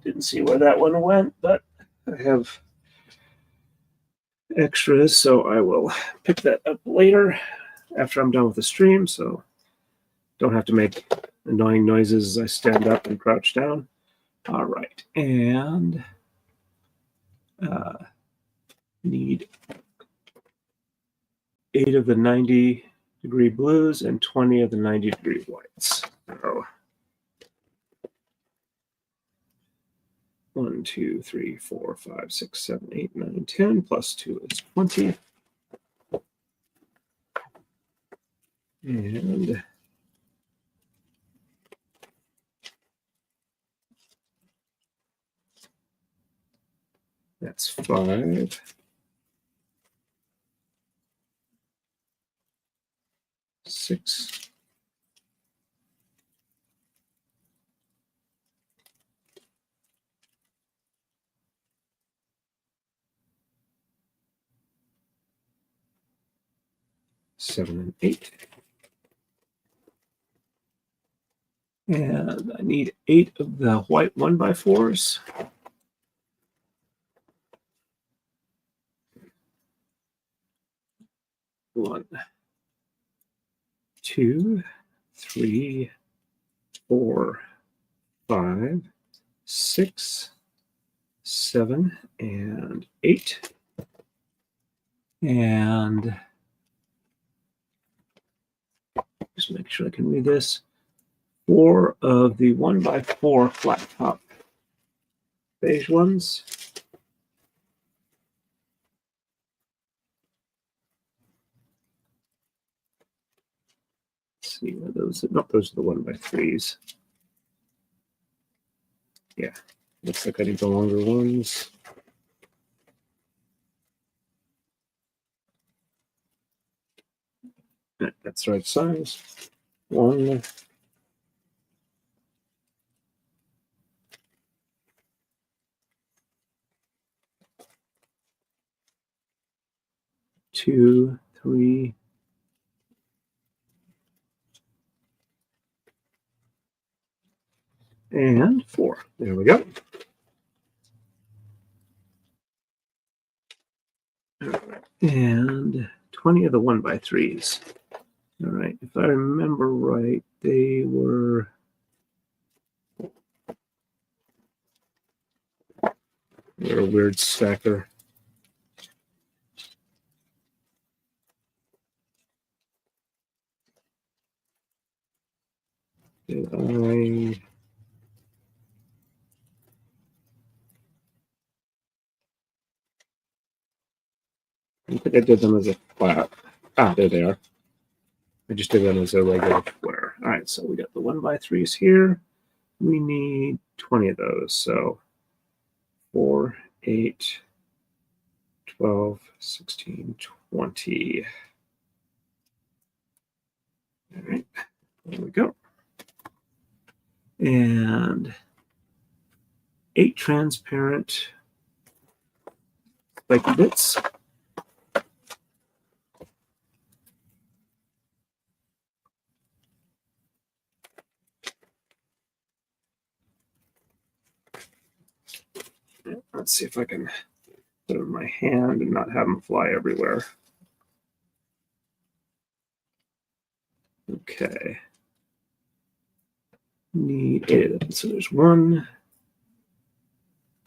Didn't see where that one went, but I have extras, so I will pick that up later after I'm done with the stream, so don't have to make annoying noises as I stand up and crouch down. All right, and need 8 of the 90-degree blues and 20 of the 90-degree whites. So 1, 2, 3, 4, 5, 6, 7, 8, 9, 10 plus 2 is 20. And that's 5. 6. 7 and 8. And I need 8 of the white 1x4s. 1, 2, 3, 4, 5, 6, 7, and 8. And just make sure I can read this. 4 of the 1x4 flat top beige ones. Let's see where those are. Nope, those are the 1x3s. Yeah, looks like I need the longer ones. That's the right size. 1, 2, 3, and 4. There we go. All right. And 20 of the 1x3s. All right. If I remember right, they were they're a weird stacker. Did I think I did them as a flat. Ah, there they are. I just did them as a regular square. All right, so we got the 1x3s here. We need 20 of those. So 4, 8, 12, 16, 20. All right, there we go. And 8 transparent spiked bits. let's see if I can put them in my hand and not have them fly everywhere. Okay. Need 8 of them. So there's 1,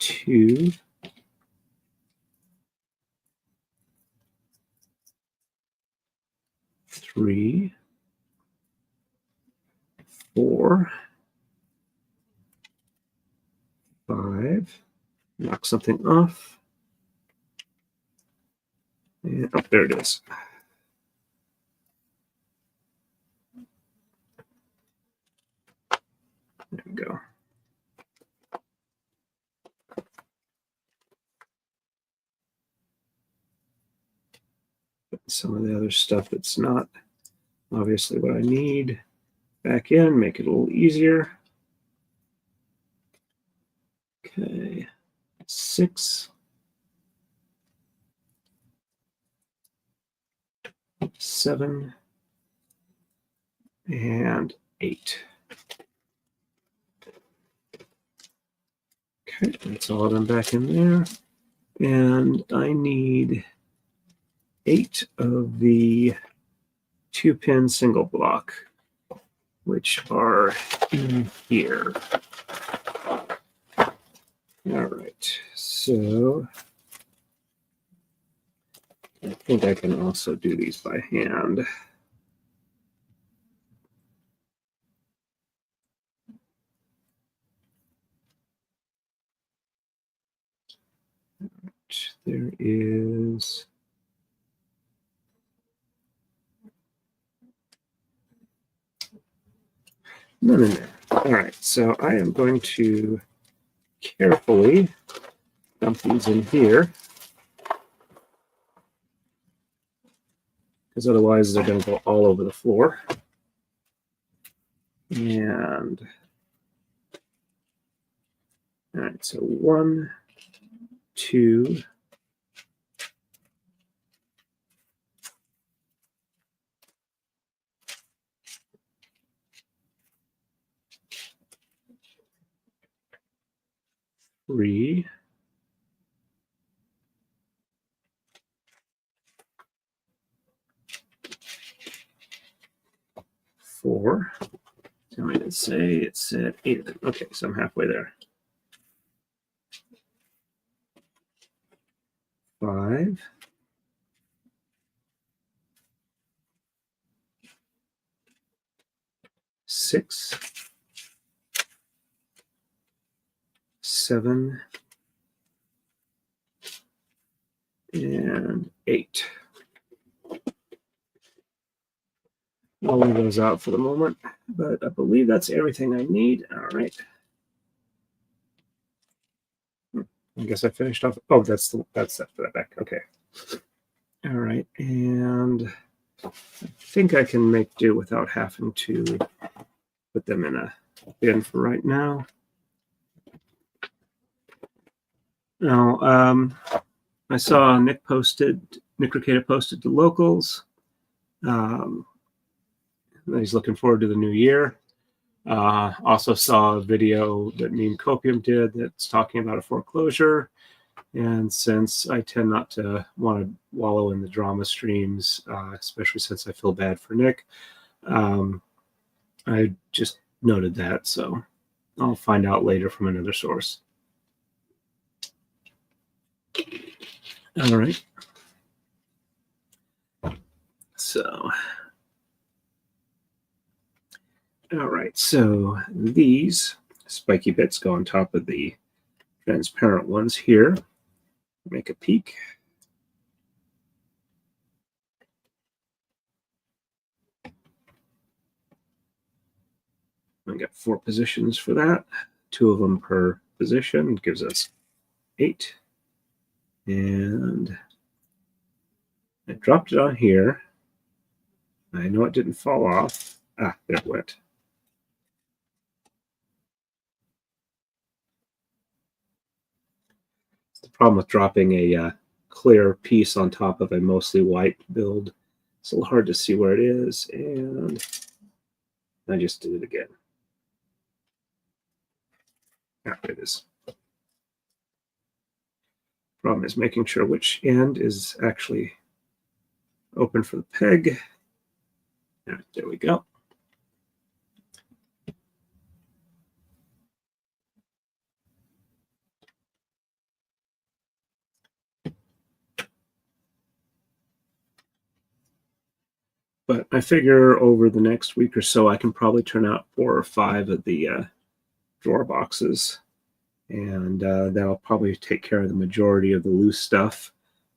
2, 3, 4, 5. Knock something off. And oh, there it is. There we go. Put some of the other stuff that's not obviously what I need back in, make it a little easier. Okay, 6, 7, and 8. Okay, that's all of them back in there. And I need 8 of the 2-pin single block, which are in here. All right, so I think I can also do these by hand. There is none in there. All right, so I am going to carefully dump these in here, because otherwise they're going to go all over the floor. And all right, so 1, 2, 3, 4. Tell me to say it said 8 of them. Okay, so I'm halfway there. 5, 6, 7, and 8. I'll leave those out for the moment, but I believe that's everything I need. All right. I guess I finished off. Oh, that's that for that back. Okay. All right, and I think I can make do without having to put them in a bin for right now. Now, I saw Nick Ricada posted to locals. He's looking forward to the new year. Also saw a video that me and Copium did that's talking about a foreclosure. And since I tend not to want to wallow in the drama streams, especially since I feel bad for Nick, I just noted that. So I'll find out later from another source. All right. So, all right. So these spiky bits go on top of the transparent ones here. Make a peek. I got 4 positions for that, 2 of them per position, gives us 8. And I dropped it on here. I know it didn't fall off. Ah, there it went. It's the problem with dropping a clear piece on top of a mostly white build. It's a little hard to see where it is, and I just did it again. Ah, there it is. Problem is making sure which end is actually open for the peg. Right, there we go. But I figure over the next week or so, I can probably turn out 4 or 5 of the drawer boxes, and that'll probably take care of the majority of the loose stuff.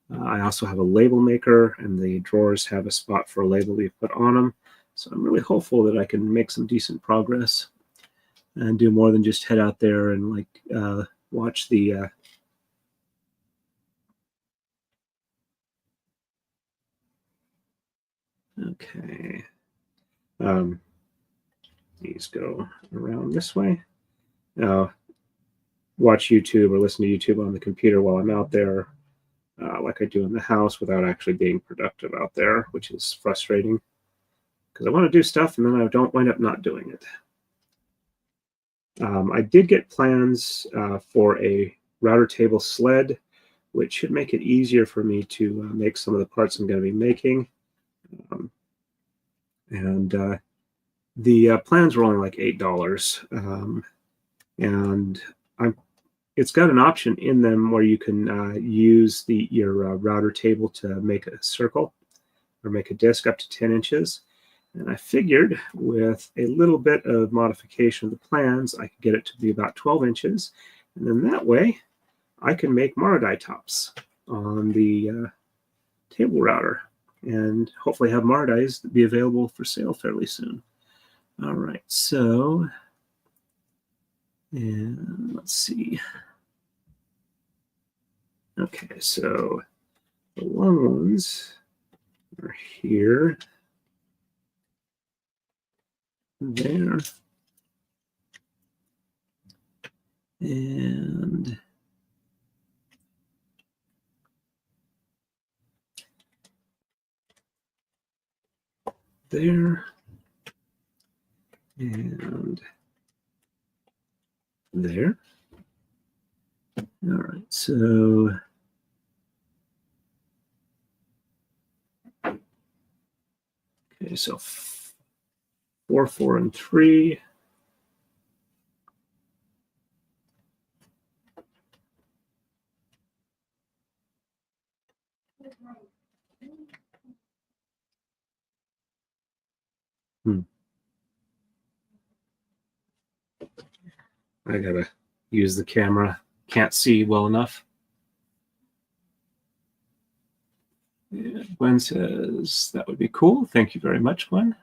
I also have a label maker, and the drawers have a spot for a label you put on them. So I'm really hopeful that I can make some decent progress and do more than just head out there and watch the okay. These go around this way. Now, watch YouTube or listen to YouTube on the computer while I'm out there, like I do in the house, without actually being productive out there, which is frustrating because I want to do stuff and then I don't wind up not doing it. I did get plans for a router table sled, which should make it easier for me to make some of the parts I'm going to be making. And the plans were only like $8. And it's got an option in them where you can use your router table to make a circle or make a disc up to 10 inches. And I figured with a little bit of modification of the plans, I could get it to be about 12 inches. And then that way, I can make Maradai tops on the table router and hopefully have Maradais be available for sale fairly soon. All right, so, and let's see. Okay, so the long ones are here, there, and there, and there. All right, so okay, so 4, 4, and 3. I gotta use the camera. Can't see well enough. Yeah, Gwen says that would be cool. Thank you very much, Gwen.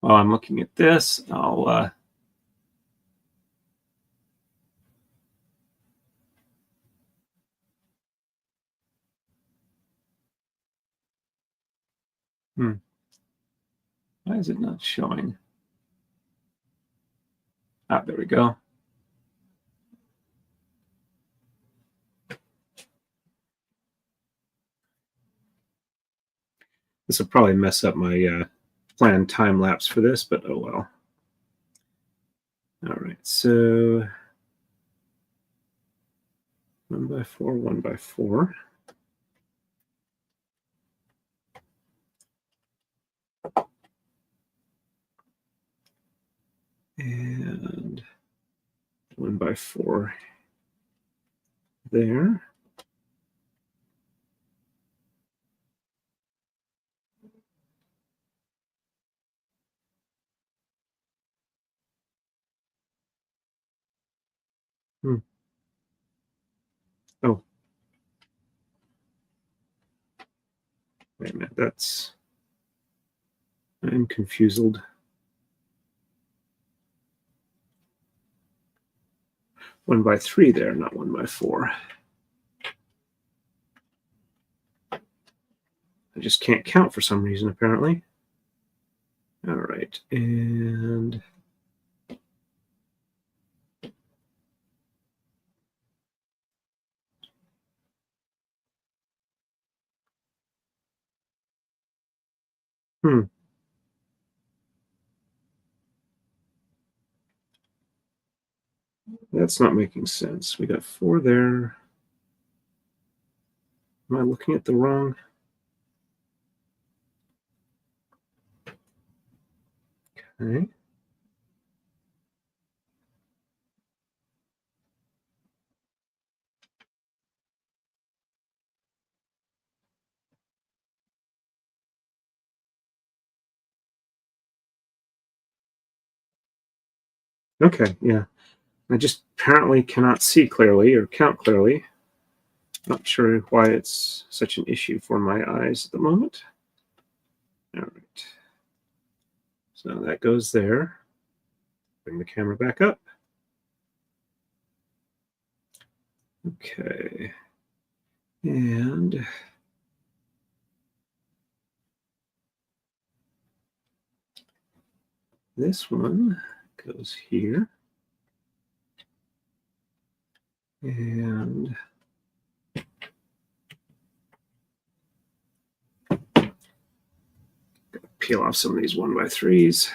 While I'm looking at this, I'll why is it not showing? Ah, there we go. This will probably mess up my planned time lapse for this, but oh well. All right, so 1 by 4, 1 by 4. And 1 by 4 there. Oh, wait a minute. I'm confused. 1 by 3 there, not 1 by 4. I just can't count for some reason, apparently. All right, and That's not making sense. We got 4 there. Am I looking at the wrong? Okay. Okay, yeah. I just apparently cannot see clearly or count clearly. Not sure why it's such an issue for my eyes at the moment. All right. So that goes there. Bring the camera back up. Okay. And this one goes here. And peel off some of these 1x3s.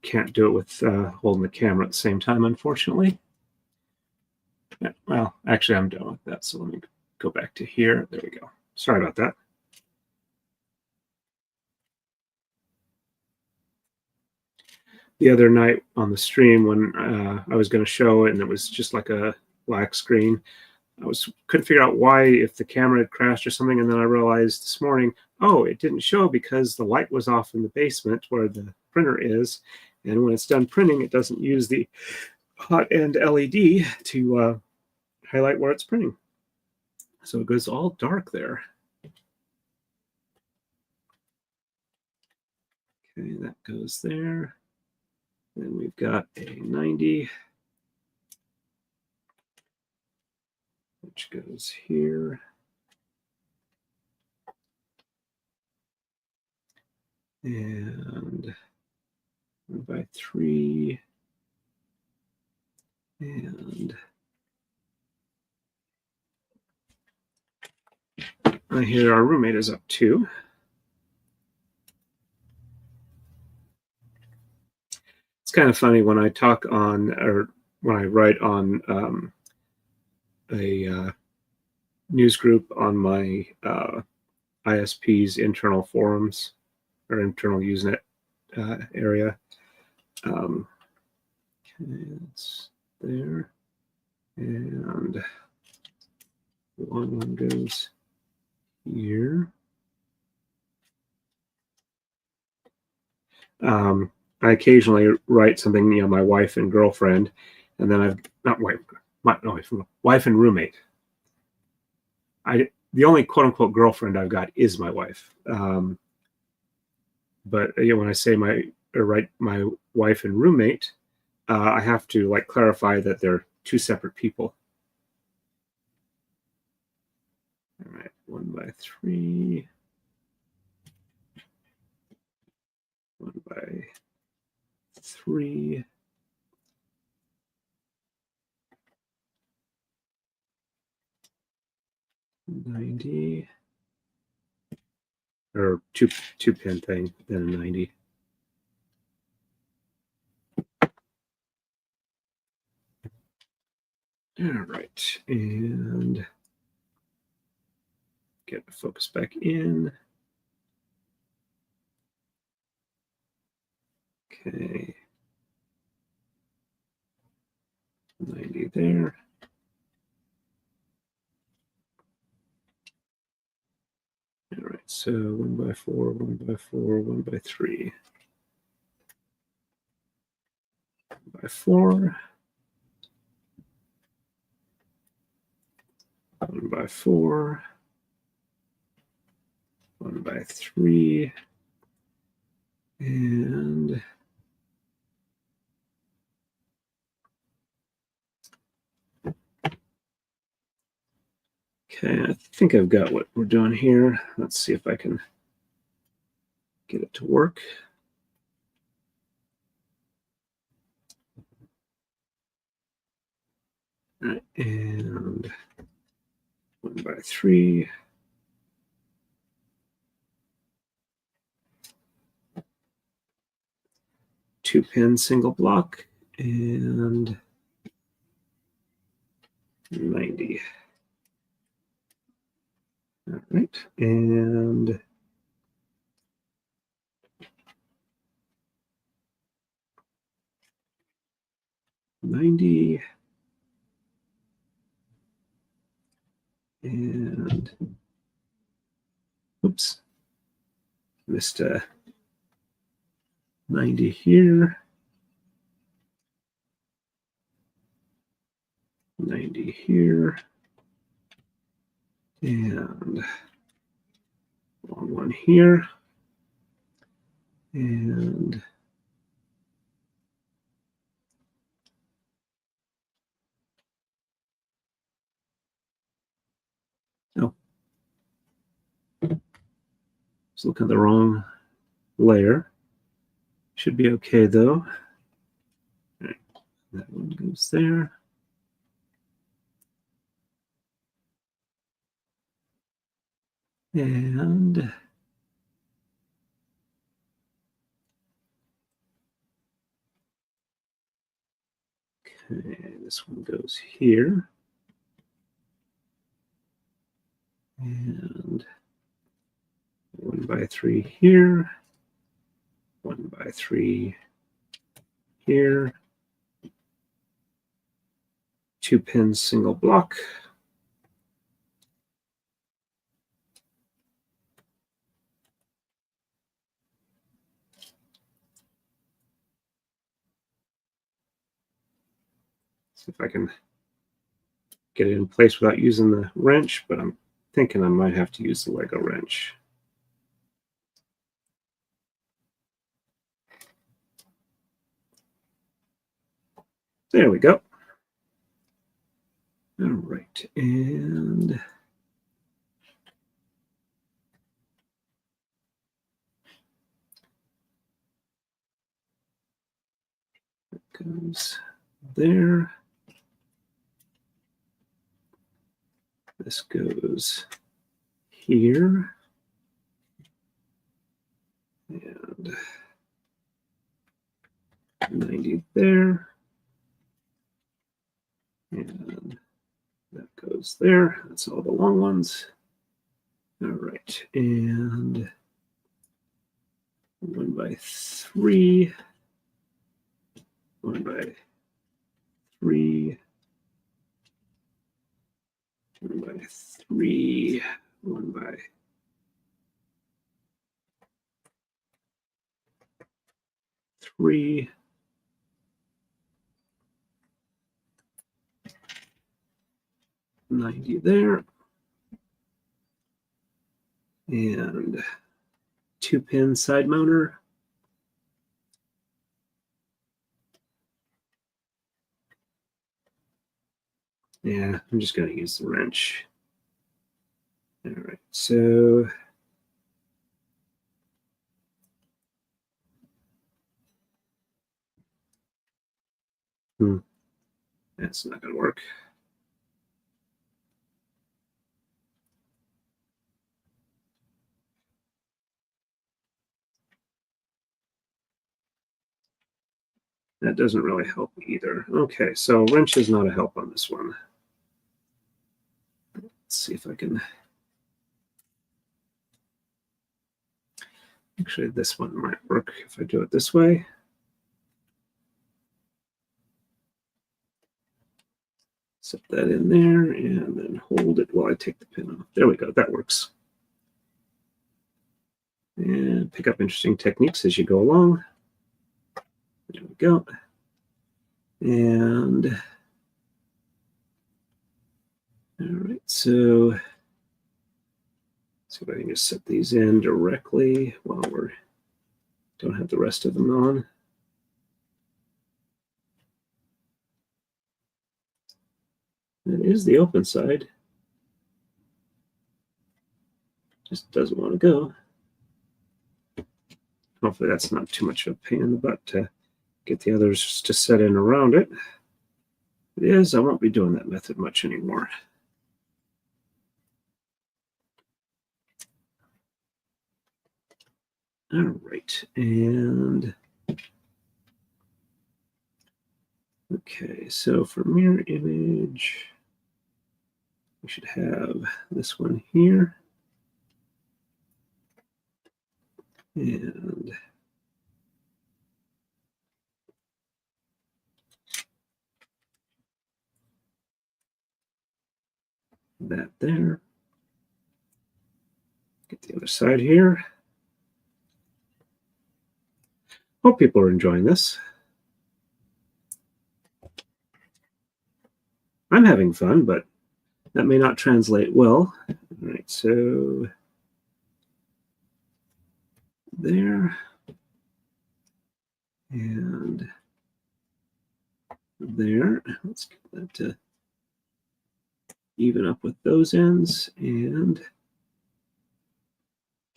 Can't do it with holding the camera at the same time, unfortunately. Yeah, well, actually, I'm done with that. So let me go back to here. There we go. Sorry about that. The other night on the stream when I was going to show it and it was just like a black screen, couldn't figure out why, if the camera had crashed or something, and then I realized this morning, oh, it didn't show because the light was off in the basement where the printer is, and when it's done printing, it doesn't use the hot end LED to highlight where it's printing. So it goes all dark there. Okay, that goes there. Then we've got a 90, which goes here. And 1x3. And I hear our roommate is up too. It's kind of funny when I talk on, or when I write on a news group on my ISP's internal forums or internal Usenet area. Okay, it's there. And one goes here. I occasionally write something, my wife and girlfriend, and then I've not wife and roommate. The only quote unquote girlfriend I've got is my wife. But when I say write my wife and roommate, I have to clarify that they're 2 separate people. All right, 1x3. 1x3. $90. Or two pin thing, then a 90. All right, and get the focus back in. Okay, 90 there. All right, so 1x4, 1x4, 1x3. 1x4. 1x4. 1x3. And okay, I think I've got what we're doing here. Let's see if I can get it to work. All right, and 1x3. Two-pin single block, and 90. All right, and 90, and oops, missed 90 here, 90 here, and long one here, and oh, just looking at the wrong layer. Should be okay though. All right, that one goes there. And okay, this one goes here. And 1x3 here, 1x3 here, 2-pin single block. See if I can get it in place without using the wrench, but I'm thinking I might have to use the Lego wrench. There we go. All right, and it goes there. This goes here. And 90 there. And that goes there. That's all the long ones. All right, and 1x3, 1x3, 1x3, 1x3, 90 there, and 2-pin side mounter. Yeah, I'm just going to use the wrench. All right, so that's not going to work. That doesn't really help either. Okay, so wrench is not a help on this one. Let's see if I can. Actually, this one might work if I do it this way. Set that in there and then hold it while I take the pin off. There we go. That works. And pick up interesting techniques as you go along. There we go. And all right, so let's see if I can just set these in directly while we don't have the rest of them on. That is the open side. Just doesn't want to go. Hopefully that's not too much of a pain in the butt to get the others to set in around it. If it is, I won't be doing that method much anymore. All right, and Okay, so for mirror image, we should have this one here. And that there. Get the other side here. Hope people are enjoying this. I'm having fun, but that may not translate well. All right, so there and there. Let's get that to even up with those ends. And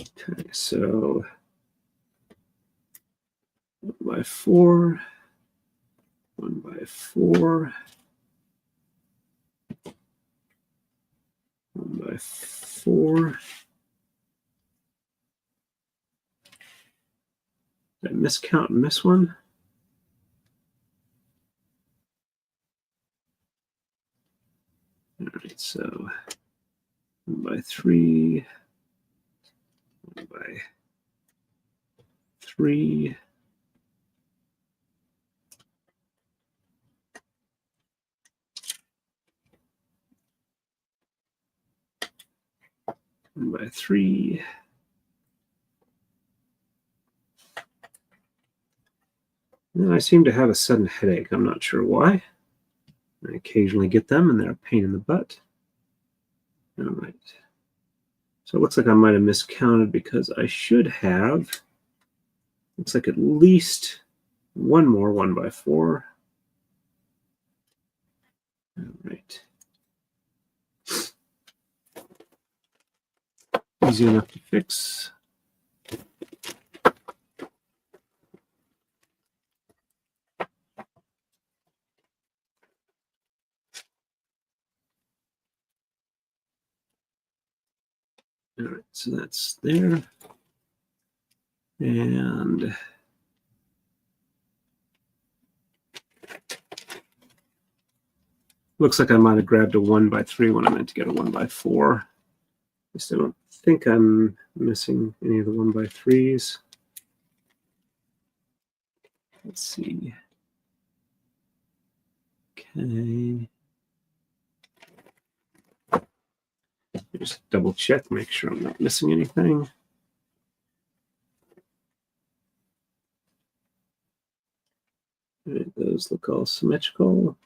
okay, so 1 by 4, 1 by 4, 1 by 4. Did I miscount and miss one? All right, so 1 by 3, 1 by 3. By 3. And I seem to have a sudden headache. I'm not sure why. I occasionally get them, and they're a pain in the butt. All right. So it looks like I might have miscounted because I should have, looks like at least one more 1 by 4. All right. Easy enough to fix. All right, so that's there. And looks like I might have grabbed a 1 by 3 when I meant to get a 1 by 4. At least I don't think I'm missing any of the 1 by 3s. Let's see. Okay. Just double check, make sure I'm not missing anything. All right, those look all symmetrical.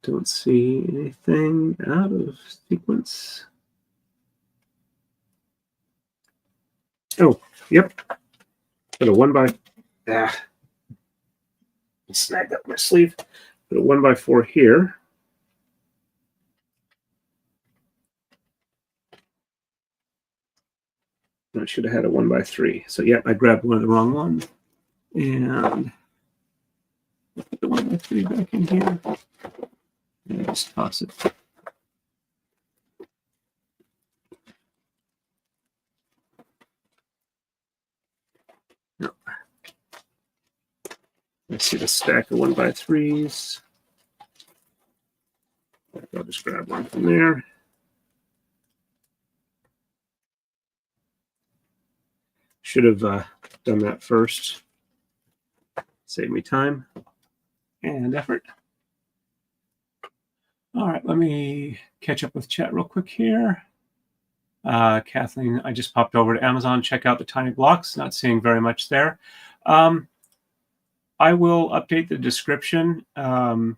Don't see anything out of sequence. Oh, yep. Put a 1 by, snagged up my sleeve. Put a 1 by 4 here. I should have had a 1 by 3. So yeah, I grabbed one of the wrong ones. And put the 1 by 3 back in here. And just toss it. No. Let's see the stack of 1 by 3s. I'll just grab one from there. Should have done that first. Save me time and effort. All right, let me catch up with chat real quick here. Kathleen, I just popped over to Amazon, check out the tiny blocks. Not seeing very much there. I will update the description on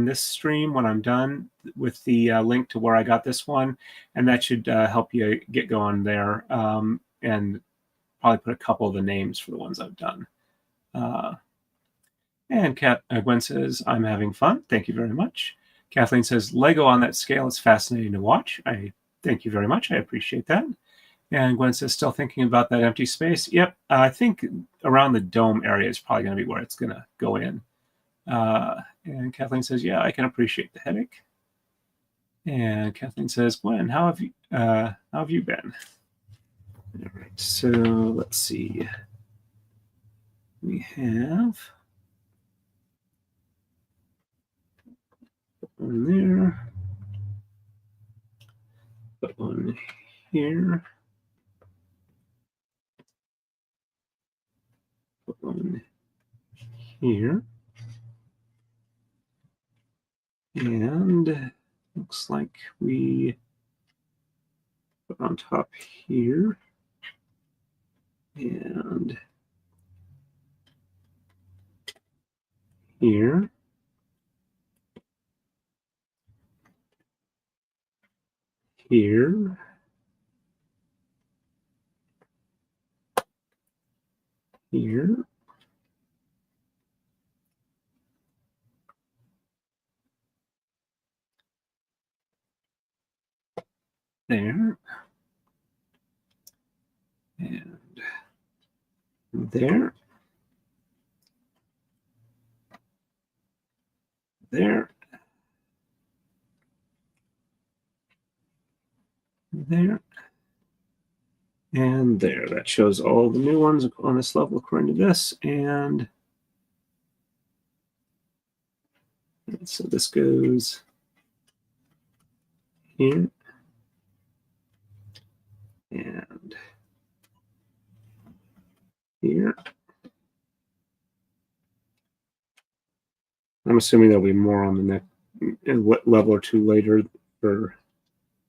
this stream when I'm done with the link to where I got this one, and that should help you get going there, and probably put a couple of the names for the ones I've done. And Gwen says, I'm having fun. Thank you very much. Kathleen says, Lego on that scale is fascinating to watch. I thank you very much. I appreciate that. And Gwen says, still thinking about that empty space. Yep, I think around the dome area is probably going to be where it's going to go in. And Kathleen says, yeah, I can appreciate the headache. And Kathleen says, Gwen, how have you been? All right, so let's see. We have one there, put one here, put one here, and looks like we put on top here, and here, here, here, there, and there, there, there, and there. That shows all the new ones on this level according to this. And so this goes here and here. I'm assuming there'll be more on the next level or two later for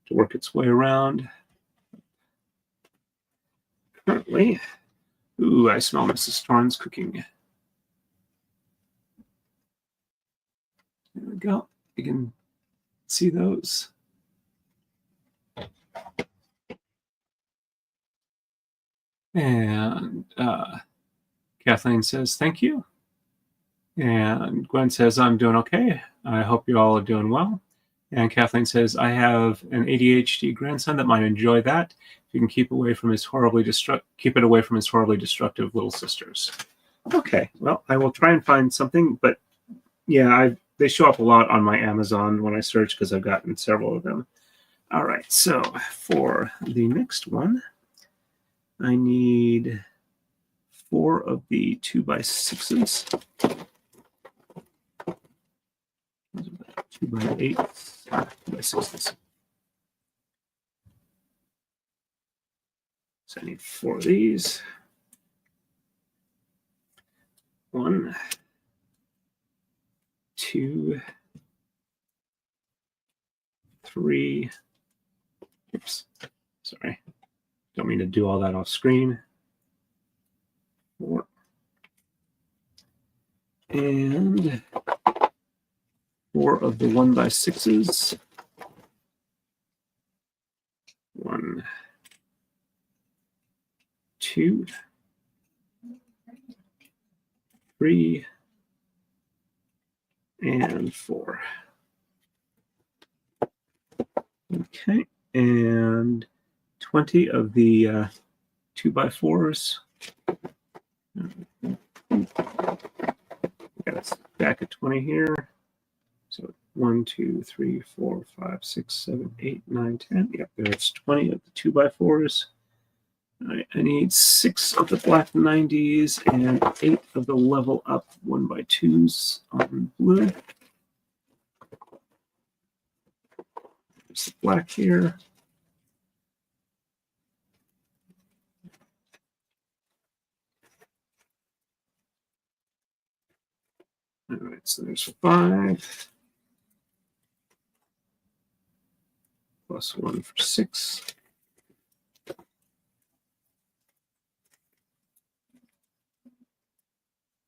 to work its way around. Currently, ooh, I smell Mrs. Torrance cooking. There we go. You can see those. And Kathleen says, thank you. And Gwen says, I'm doing okay. I hope you all are doing well. And Kathleen says, I have an ADHD grandson that might enjoy that. If you can keep it away from his horribly destructive little sisters. Okay, well, I will try and find something, but yeah, they show up a lot on my Amazon when I search because I've gotten several of them. All right, so for the next one, I need 4 of the 2x6s. 2x8s, 2x6s. So I need 4 of these. 1, 2, 3. Oops, sorry. Don't mean to do all that off screen. 4. And 4 of the 1x6s. 1, 2, 3, and 4. Okay, and 20 of the 2x4s. Got us back at 20 here. So 1, 2, 3, 4, 5, 6, 7, 8, 9, 10. Yep, there's 20 of the 2x4s. I need 6 of the black 90s and 8 of the level up 1x2s on blue. There's the black here. All right, so there's 5 plus 1 for 6.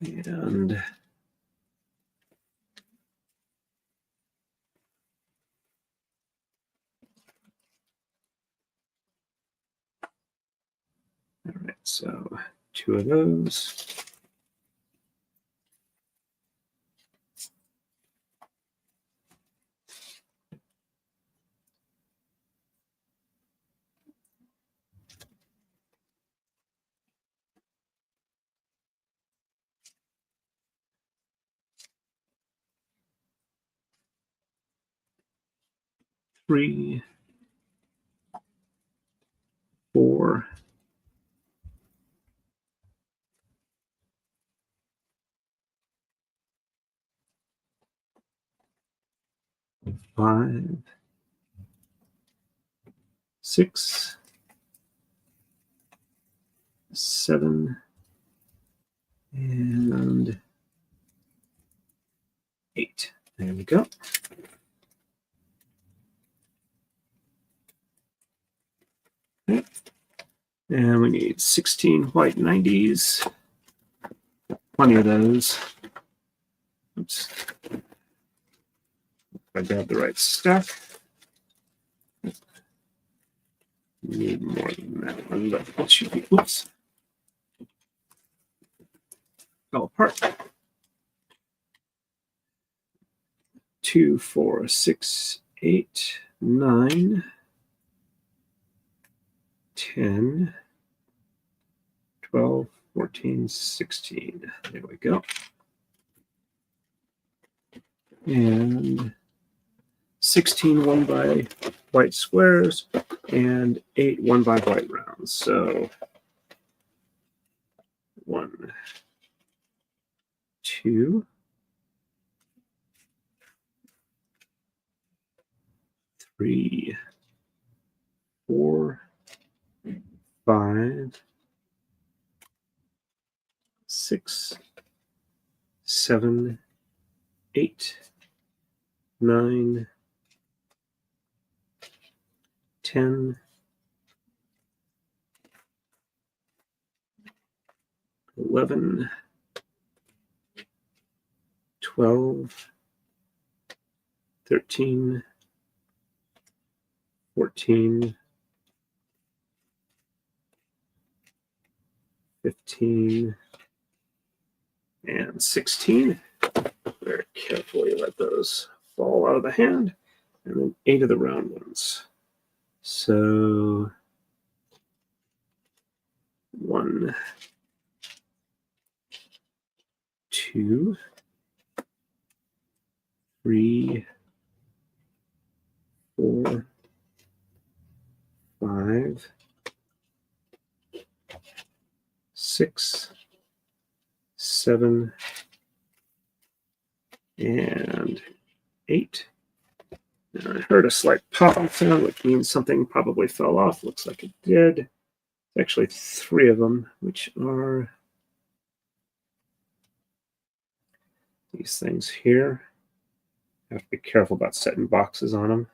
And all right, so 2 of those. Three, 4, 5, 6, 7, and 8. There we go. Okay. And we need 16 white 90s. Plenty of those. Oops. I got the right stuff. Need more than that one, but it should be. Oops. Fell apart. 2, 4, 6, 8, 9, 10, 12, 14, 16. There we go. And 16 1 by white squares, and 8 1 by white rounds. So 1, 2, 3, 4, 5, 6, 7, 8, 9, 10, 11, 12, 13, 14, 15, and 16. Very carefully let those fall out of the hand. And then 8 of the round ones. So 1, 2, 3, 4, 5, 6, 7, and 8. Now I heard a slight popping sound, which means something probably fell off. Looks like it did. It's actually 3 of them, which are these things here. Have to be careful about setting boxes on them.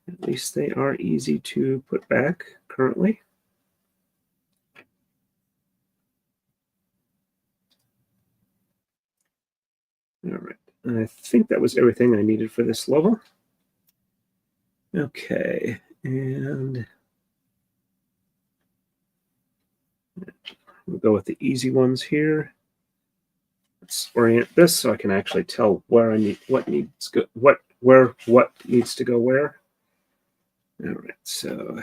At least they are easy to put back currently. All right, I think that was everything I needed for this level. Okay, and we'll go with the easy ones here. Let's orient this so I can actually tell where I need what needs go what needs to go where. All right, so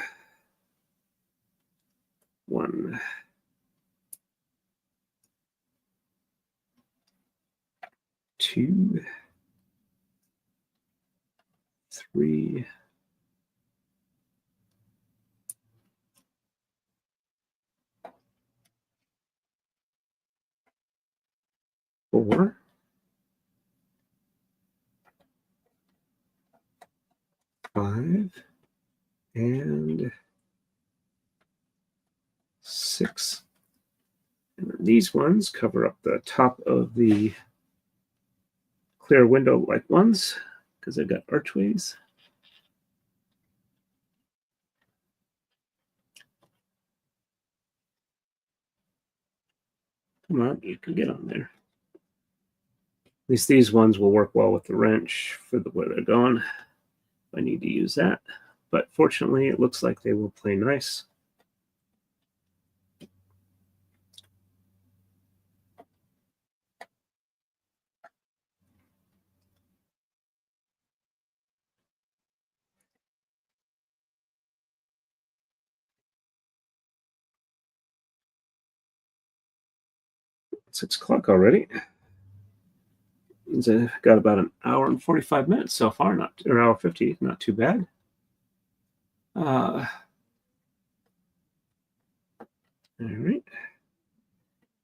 1, 2, 3, 4, 5, and 6. And then these ones cover up the top of the clear window-like ones because they've got archways. Come on, you can get on there. At least these ones will work well with the wrench for where they're going. I need to use that. But fortunately, it looks like they will play nice. It's 6 o'clock already. I've got about an hour and 45 minutes so far, or an hour 50, not too bad. All right.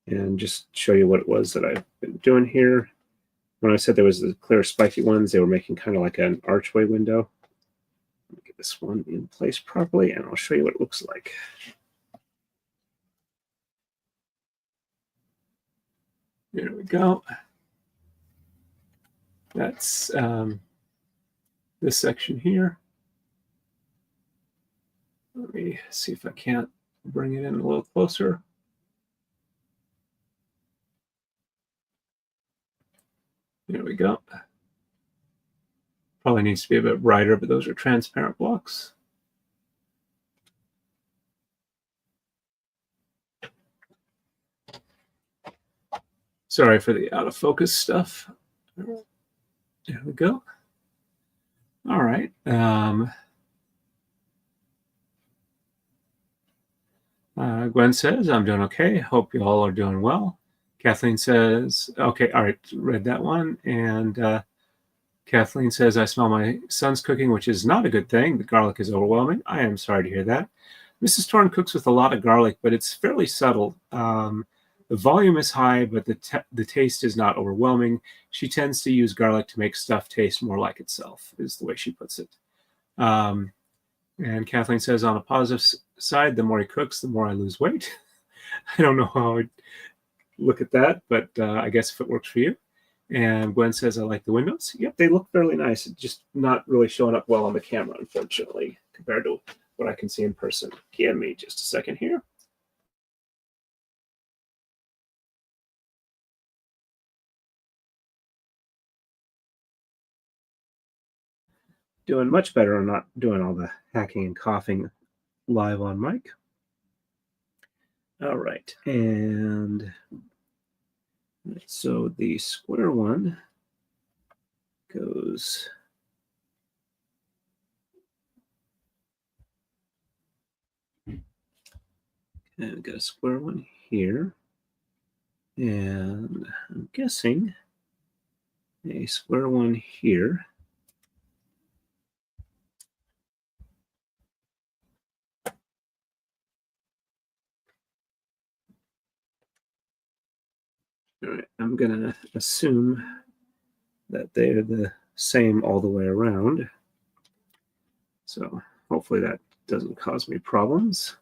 And just show you what it was that I've been doing here. when I said there was the clear spiky ones, they were making kind of like an archway window. Let me get this one in place properly, and I'll show you what it looks like. There we go. That's this section here. Let me see if I can't bring it in a little closer. There we go. Probably needs to be a bit brighter, but those are transparent blocks. Sorry for the out of focus stuff. There we go. All right. Gwen says, I'm doing okay. Hope you all are doing well. Kathleen says, okay, all right, read that one. And Kathleen says, I smell my son's cooking, which is not a good thing. The garlic is overwhelming. I am sorry to hear that. Mrs. Torn cooks with a lot of garlic, but it's fairly subtle. The volume is high, but the taste is not overwhelming. She tends to use garlic to make stuff taste more like itself, is the way she puts it. And Kathleen says, on a positive side, the more he cooks, the more I lose weight. I don't know how I'd look at that, but I guess if it works for you. And Gwen says, I like the windows. Yep, they look fairly nice. It's just not really showing up well on the camera, unfortunately, compared to what I can see in person. Give me just a second here. Doing much better on not doing all the hacking and coughing live on mic. All right, and so the square one goes and we've got a square one here, and I'm guessing a square one here. All right, I'm gonna assume that they're the same all the way around. So hopefully that doesn't cause me problems.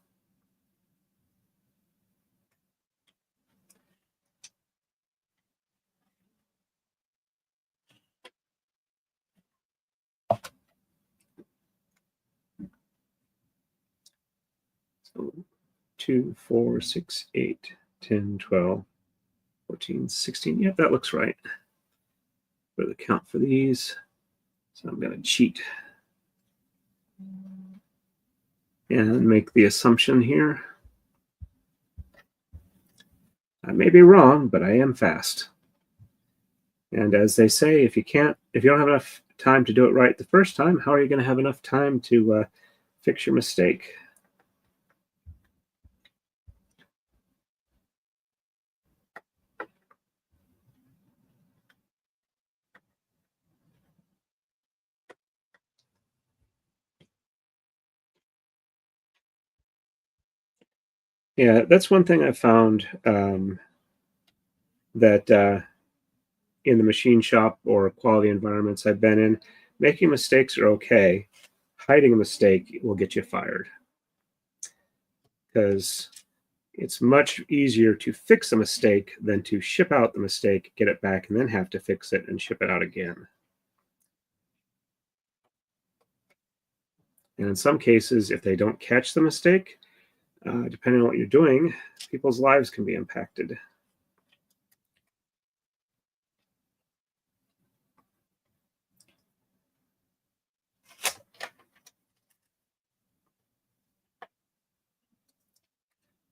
So 2, 4, 6, 8, 10, 12, 14, 16. Yep, that looks right. For the count for these. So I'm going to cheat and make the assumption here. I may be wrong, but I am fast. And as they say, if you don't have enough time to do it right the first time, how are you going to have enough time to fix your mistake? Yeah, that's one thing I found that in the machine shop or quality environments I've been in, making mistakes are okay. Hiding a mistake will get you fired because it's much easier to fix a mistake than to ship out the mistake, get it back, and then have to fix it and ship it out again. And in some cases, if they don't catch the mistake, depending on what you're doing, people's lives can be impacted.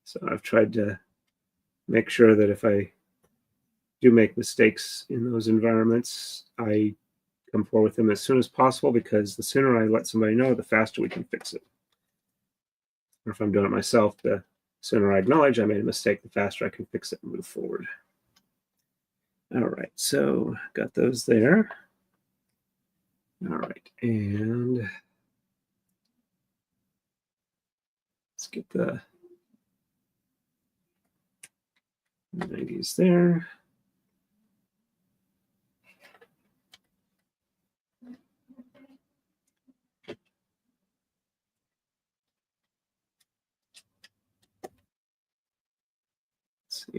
So I've tried to make sure that if I do make mistakes in those environments, I come forward with them as soon as possible, because the sooner I let somebody know, the faster we can fix it. Or if I'm doing it myself, the sooner I acknowledge I made a mistake, the faster I can fix it and move forward. All right, so got those there. All right, and let's get the 90s there.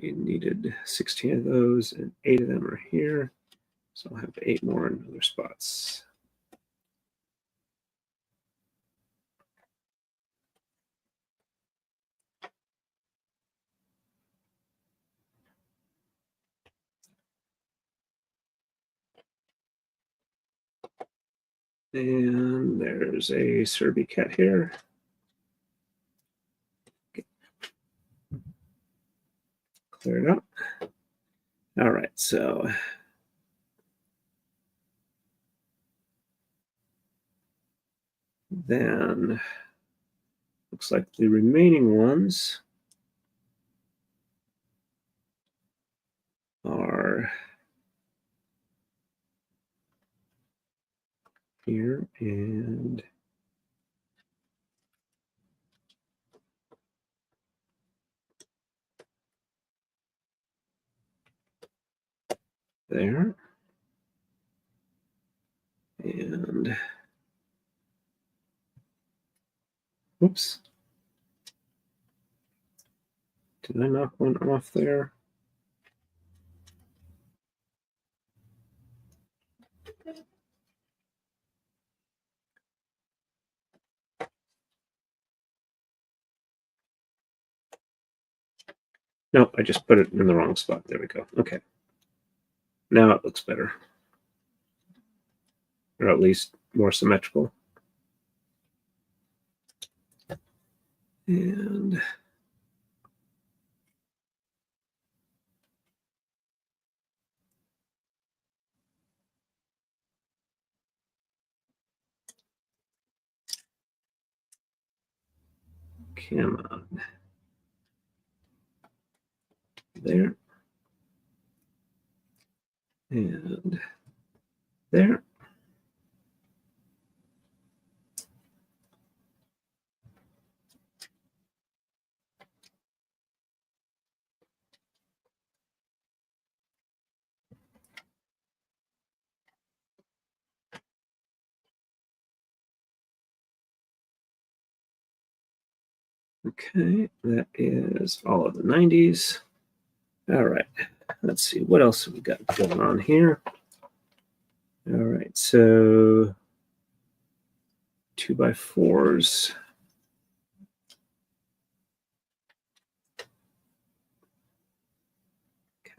We needed 16 of those, and 8 of them are here. So I'll have 8 more in other spots. And there's a Serby cat here. Clear it up. All right, so then looks like the remaining ones are here and there. And whoops. Did I knock one off there? No, I just put it in the wrong spot. There we go. Okay. Now it looks better. Or at least more symmetrical. And come on. There. And there. Okay, that is all of the 90s. All right, let's see, what else have we got going on here? All right, so 2x4s.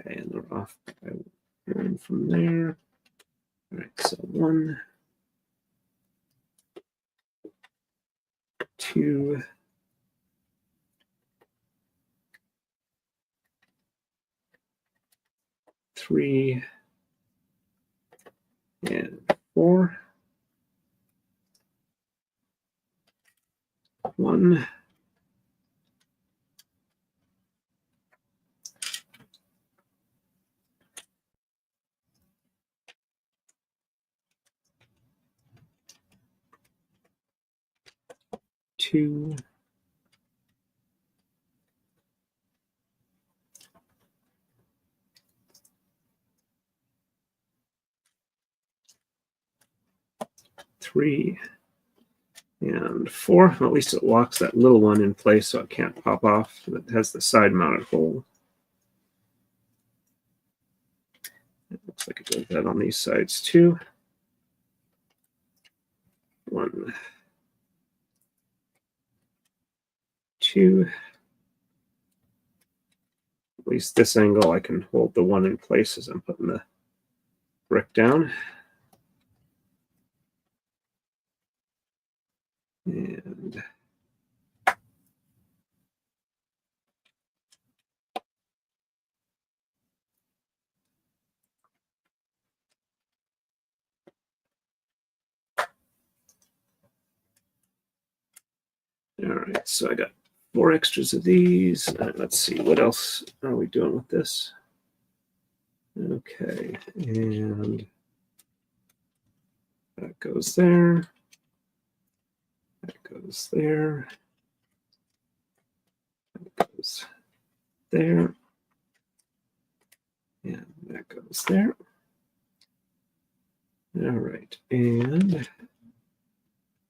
Okay, and they're off by 1 from there. All right, so 1, 2, 3, and 4. 1, 2, 3, and 4. Well, at least it locks that little one in place so it can't pop off. It has the side mounted hole. It looks like it does that on these sides too. 1, 2. At least this angle, I can hold the one in place as I'm putting the brick down. And all right, so I got 4 extras of these. Let's see, what else are we doing with this? Okay, and that goes there. That goes there. That goes there. And that goes there. All right, and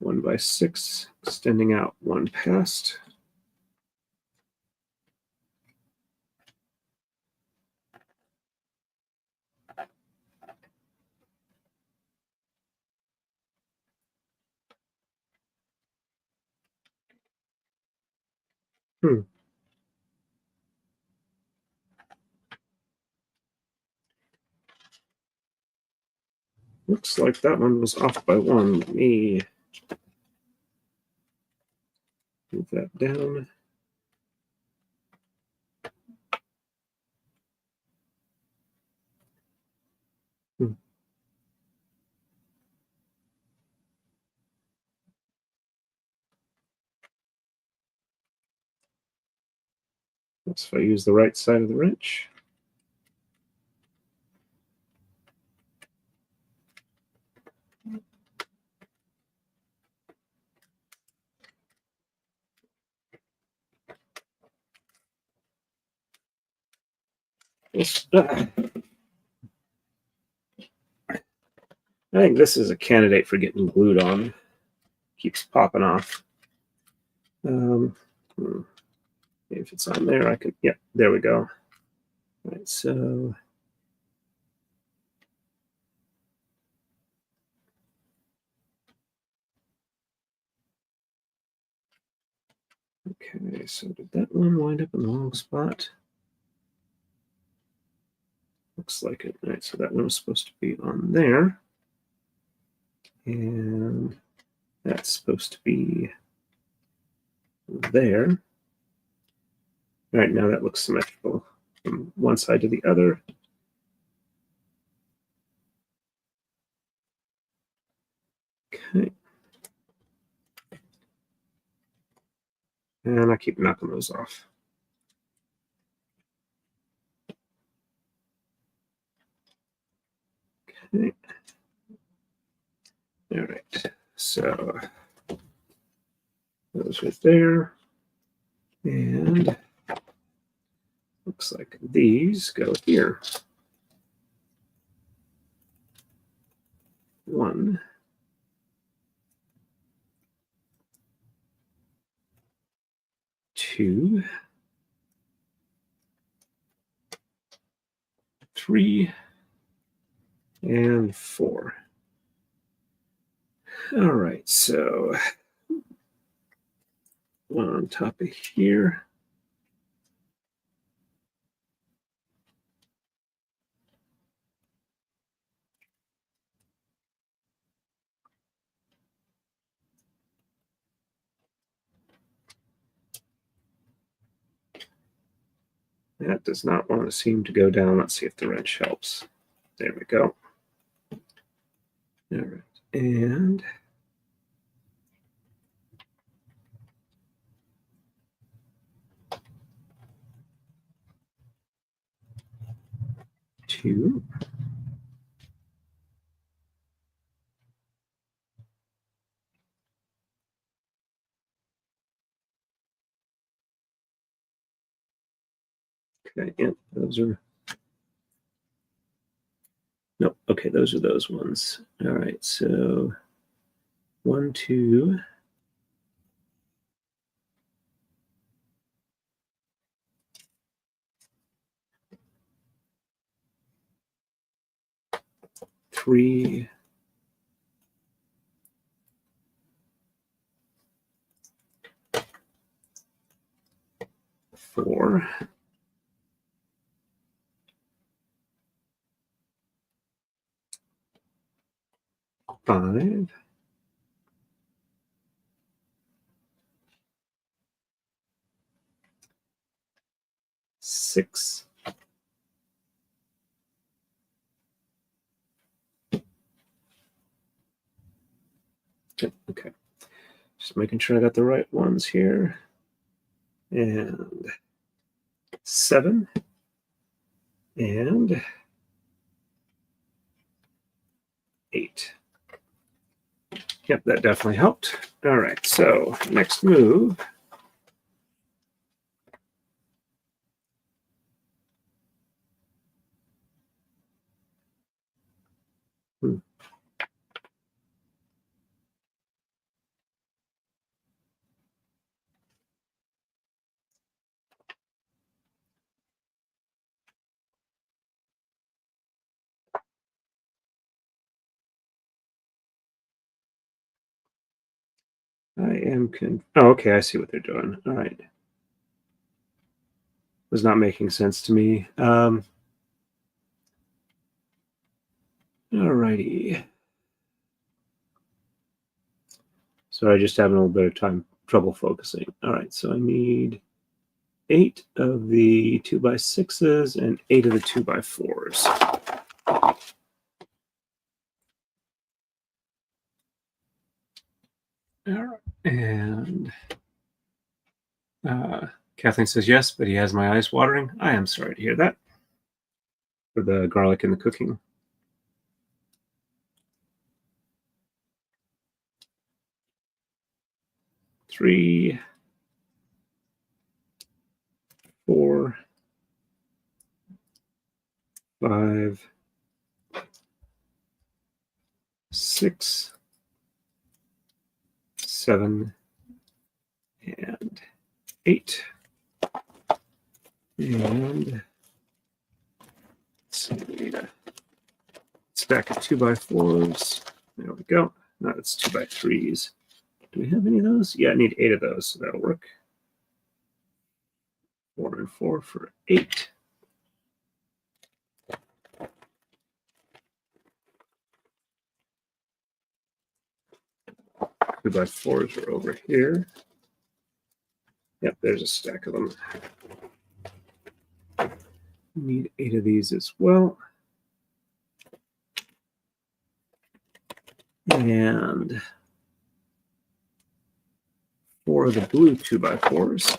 1x6, extending out 1 past. Hmm. Looks like that one was off by one. Let me move that down. Hmm. That's if I use the right side of the wrench. I think this is a candidate for getting glued on. Keeps popping off. Hmm. If it's on there, I can. Yeah, there we go. All right, so okay, so did that one wind up in the wrong spot? Looks like it. All right, so that one was supposed to be on there, and that's supposed to be there. All right, now that looks symmetrical from one side to the other. Okay. And I keep knocking those off. Okay. All right. So those are there. And looks like these go here. One, two, three, and four. All right, so one on top of here. That does not want to seem to go down. Let's see if the wrench helps. There we go. All right, and two. Okay, yeah, those are. Nope. Okay, those are those ones. All right, so one, two, three, four, five, six, okay. Just making sure I got the right ones here. And seven, and eight. Yep, that definitely helped. All right, so next move. Hmm. I am oh, okay, I see what they're doing. All right. was not making sense to me. Alrighty. So I just having a little bit of trouble focusing. All right, so I need 8 of the 2x6s and 8 of the 2x4s. All right, and Kathleen says yes, but he has my eyes watering. I am sorry to hear that for the garlic and the cooking. 3, 4, 5, 6, 7, and 8. And let's see, we need a stack of 2x4s. There we go. No, it's 2x3s. Do we have any of those? Yeah, I need 8 of those, so that'll work. 4 and 4 for 8. Two by fours are over here. Yep, there's a stack of them. Need 8 of these as well. And 4 of the blue 2x4s.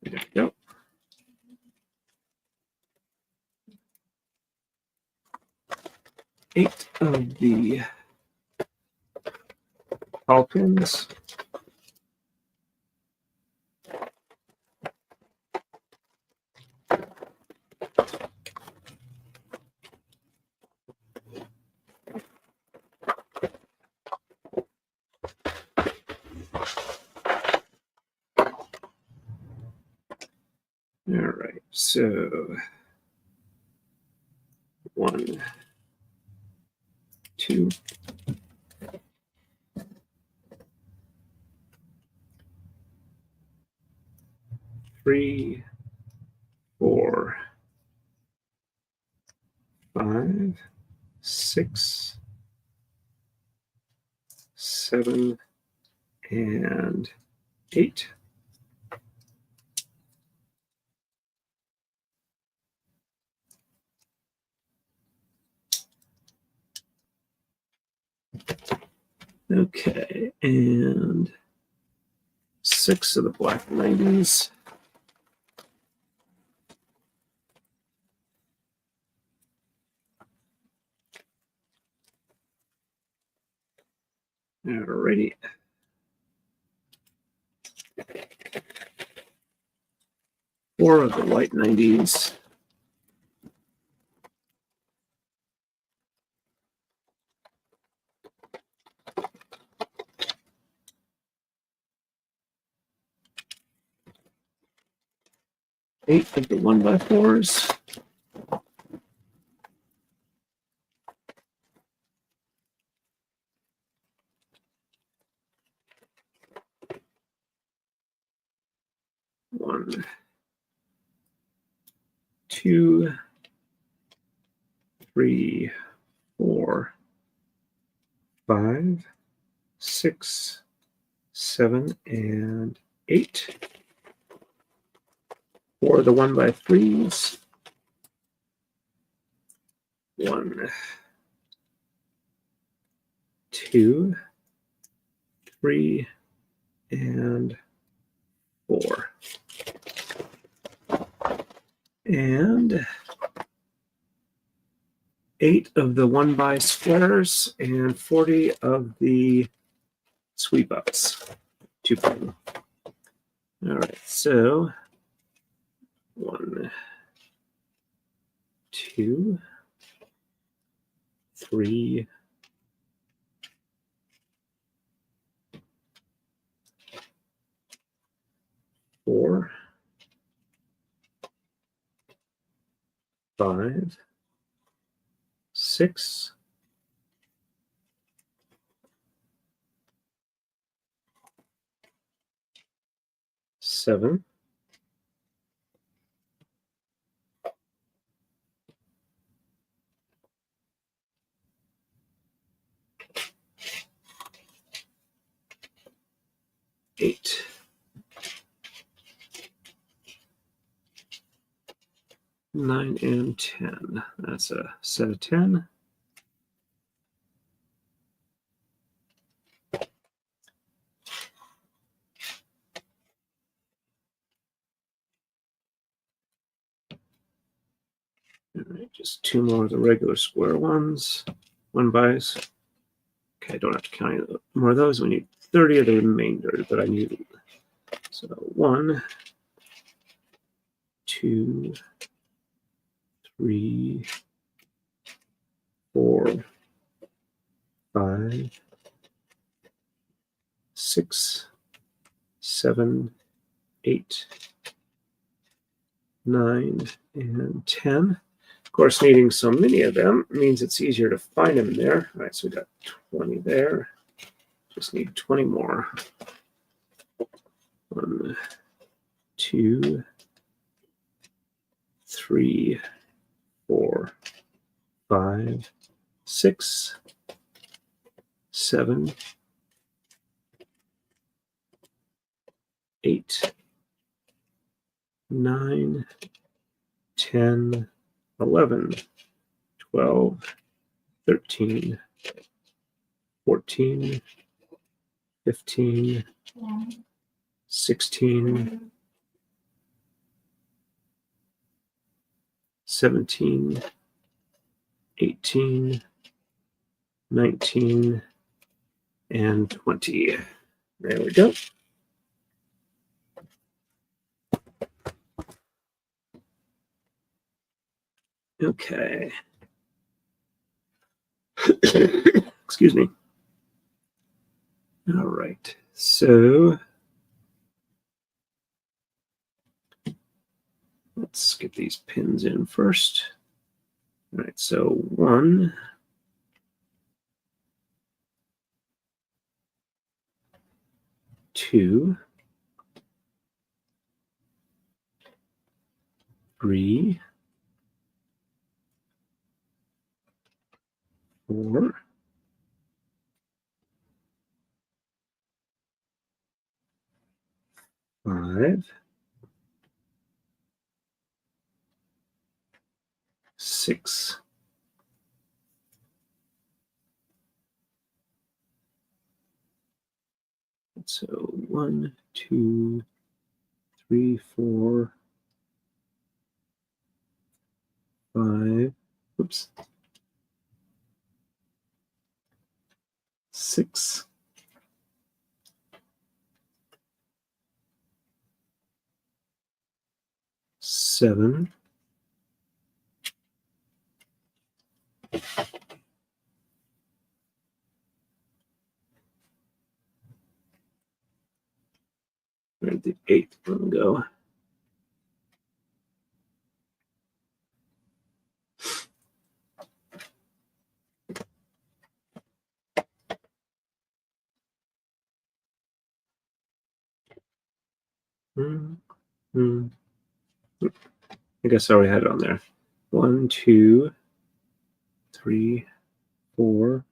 There we go. Eight of the tall pins. All right, so 1, 2, 3, 4, 5, 6, 7, and 8. Okay, and 6 of the black 90s. Alrighty. 4 of the light 90s. Eight of the 1x4s. One, 2, 3, 4, 5, 6, 7, and 8. 4 of the 1x3s. 1, 2, 3, and 4. And 8 of the 1x squares and 40 of the sweep ups. 2 pin. All right, so 1, 2, 3, 4, 5, 6, 7, 8, 9, and 10. That's a set of 10. All right, just 2 more of the regular square ones. 1 buys. Okay, I don't have to count any more of those. We need 30 of the remainder, but I need. So 1, 2, 3, 4, 5, 6, 7, 8, 9, and 10. Of course, needing so many of them means it's easier to find them there. All right, so we got 20 there. Just need 20 more. 1, 2, 3, 4, 5, 6, 7, 8, 9, 10, 11, 12, 13, 14, 15, 16, 17, 18, 19, and 20. There we go. Okay. Excuse me. All right. So let's get these pins in first. All right. So 1, 2, 3, 4, 5, 6, 1, 2, 3, 4, 5. Oops. 6, 7, 'Where'd the 8th one go? I guess I already had it on there. 1, 2, 3, 4,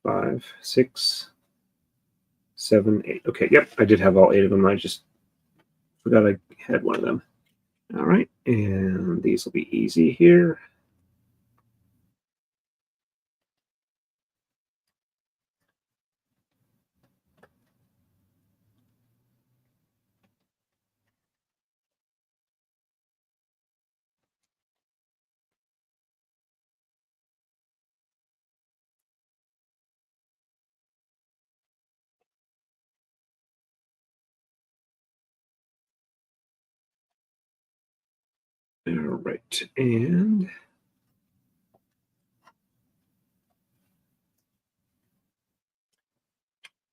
5, 6, 7, 8. Okay, yep, I did have all 8 of them. I just forgot I had one of them. All right, and these will be easy here. All right, and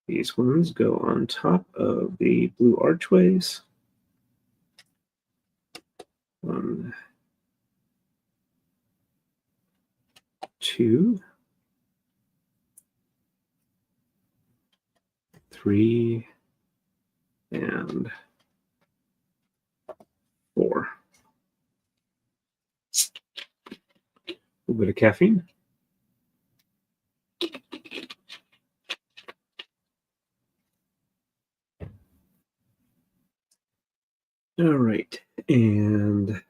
these ones go on top of the blue archways. 1, 2, 3, and 4. A little bit of caffeine. All right, and let's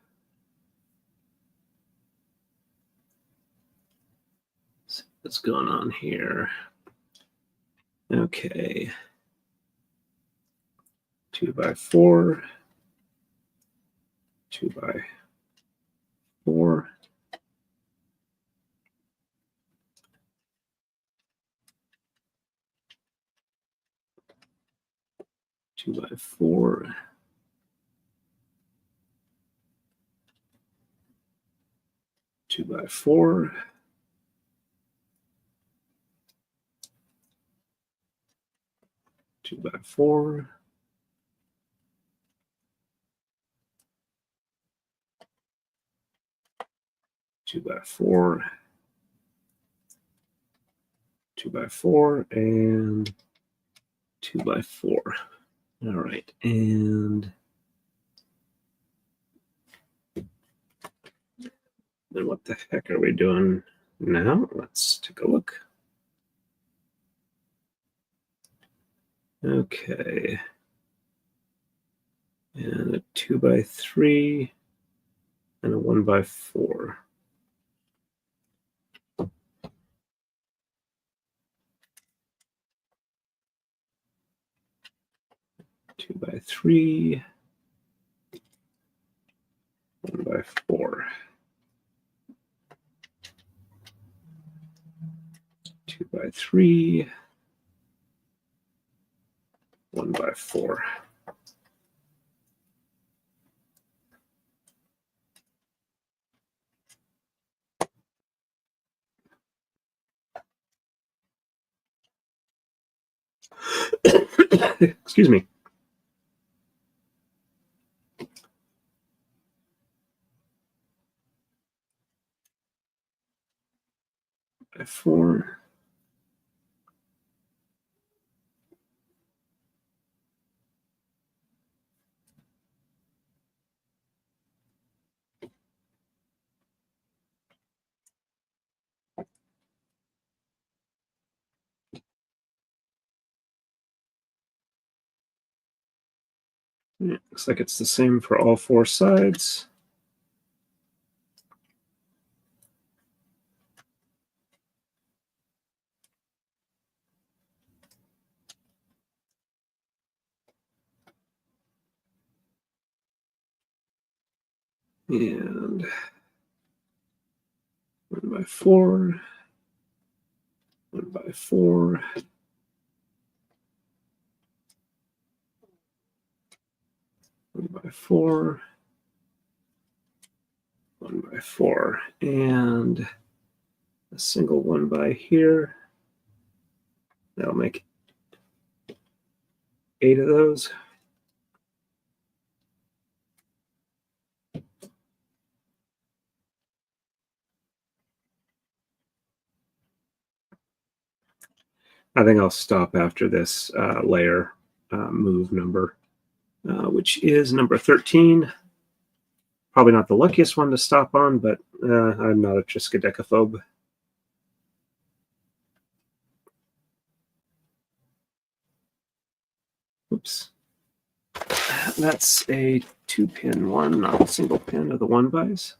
see what's going on here. Okay, 2 by 4, 2 by 4, 2 by 4, 2 by 4, 2 by 4, 2 by 4, 2 by 4, and 2 by 4. All right, and then what the heck are we doing now? Let's take a look. Okay, and a 2 by 3 and a 1 by 4. Two by 3, 1 by 4. 2 by 3, 1 by 4. Excuse me. By 4. Yeah, looks like it's the same for all 4 sides. And 1 by 4, 1 by 4, 1 by 4, 1 by 4, and a single 1 by here. That'll make 8 of those. I think I'll stop after this layer move number, which is number 13. Probably not the luckiest one to stop on, but I'm not a triskaidekaphobe. Oops. That's a 2-pin one, not a single pin of the 1 bys.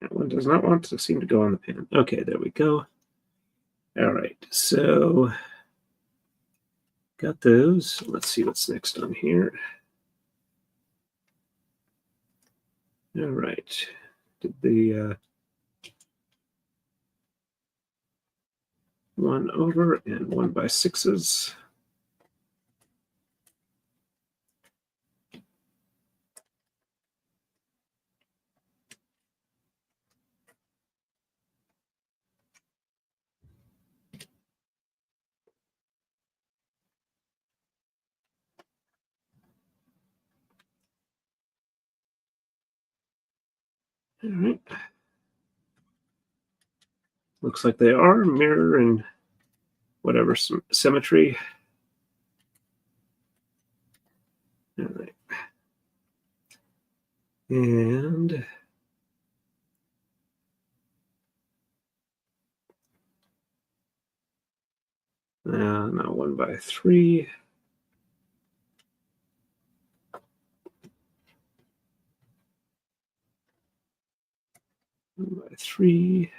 That one does not want to seem to go on the pin. Okay, there we go. All right, so got those. Let's see what's next on here. All right, did the 1 over and 1 by 6s. All right. Looks like they are mirror and whatever symmetry. All right. And now 1 by 3. 1 by 3.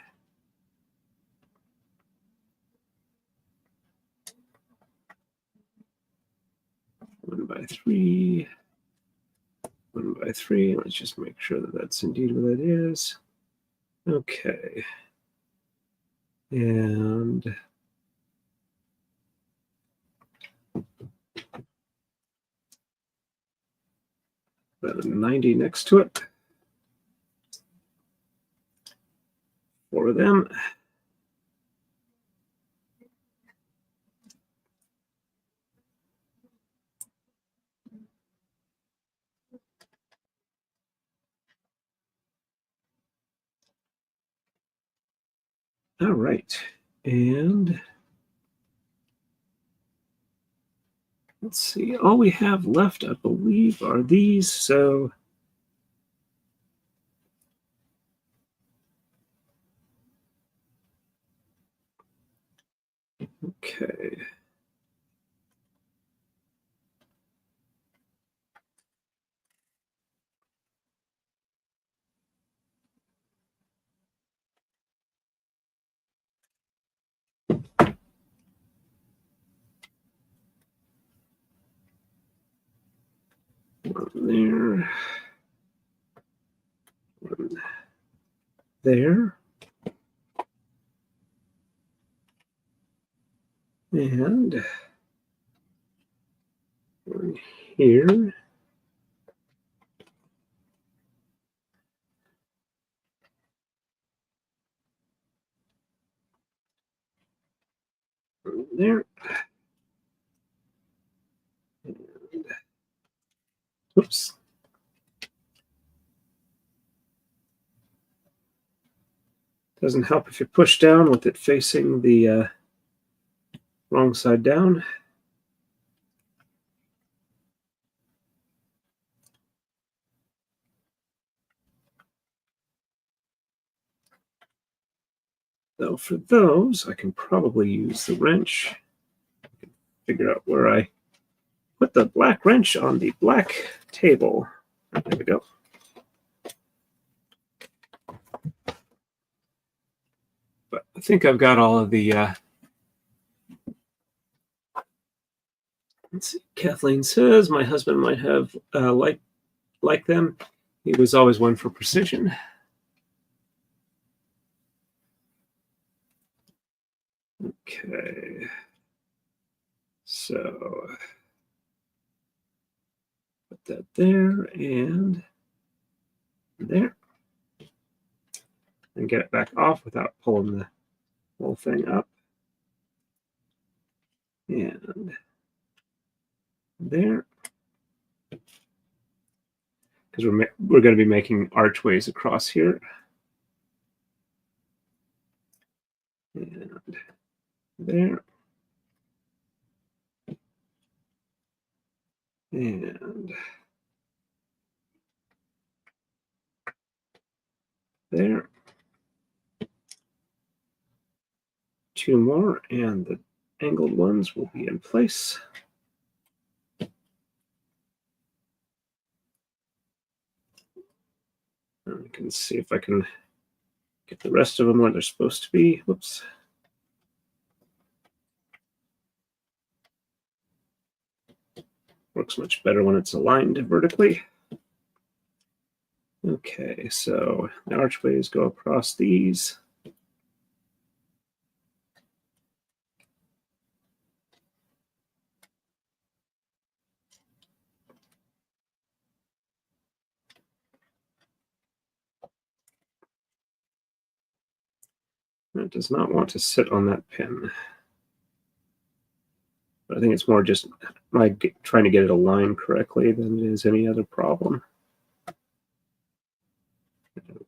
1 by 3. 1 by 3. Let's just make sure that that's indeed what it is. Okay. And about a 90 next to it for them. All right. And let's see. All we have left, I believe, are these. So okay. One there. One there. And one here. One there. And, oops. Doesn't help if you push down with it facing the wrong side down. Though for those, I can probably use the wrench. Figure out where I put the black wrench on the black table. There we go. But I think I've got all of the. Let's see. Kathleen says my husband might have like them. He was always one for precision. Okay. So put that there and there. And get it back off without pulling the whole thing up. And there. Because we're going to be making archways across here. And there. And there. 2 more, and the angled ones will be in place. And I can see if I can get the rest of them where they're supposed to be. Whoops. Works much better when it's aligned vertically. Okay, so the archways go across these. It does not want to sit on that pin. But I think it's more just trying to get it aligned correctly than it is any other problem.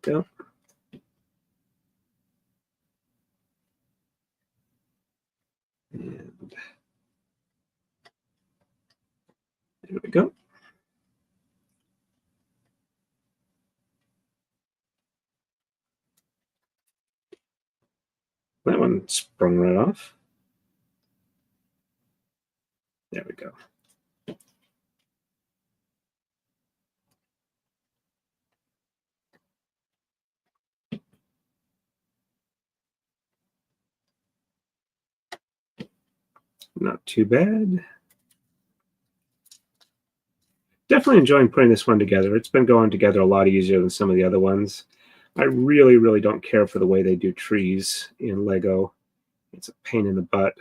go. And there we go. That one sprung right off. There we go. Not too bad. Definitely enjoying putting this one together. It's been going together a lot easier than some of the other ones. I really, really don't care for the way they do trees in Lego. It's a pain in the butt.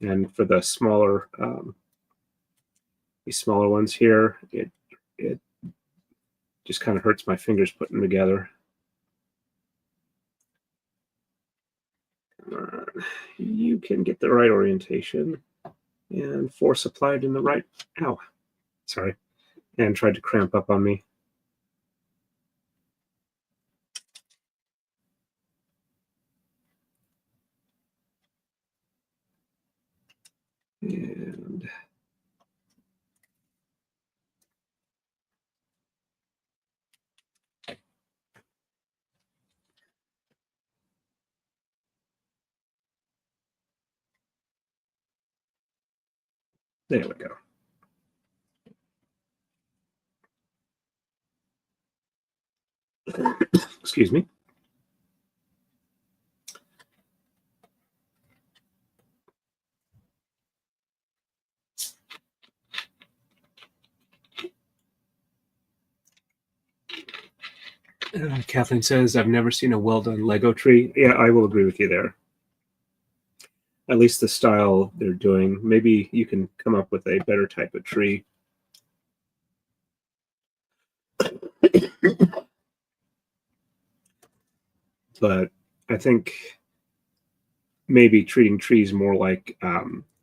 And for the smaller, these smaller ones here, it just kind of hurts my fingers putting them together. Come on. You can get the right orientation and force applied in the right, ow, sorry, and tried to cramp up on me. And there we go. Excuse me. Kathleen says, I've never seen a well-done Lego tree. Yeah, I will agree with you there. At least the style they're doing. Maybe you can come up with a better type of tree. But I think maybe treating trees more like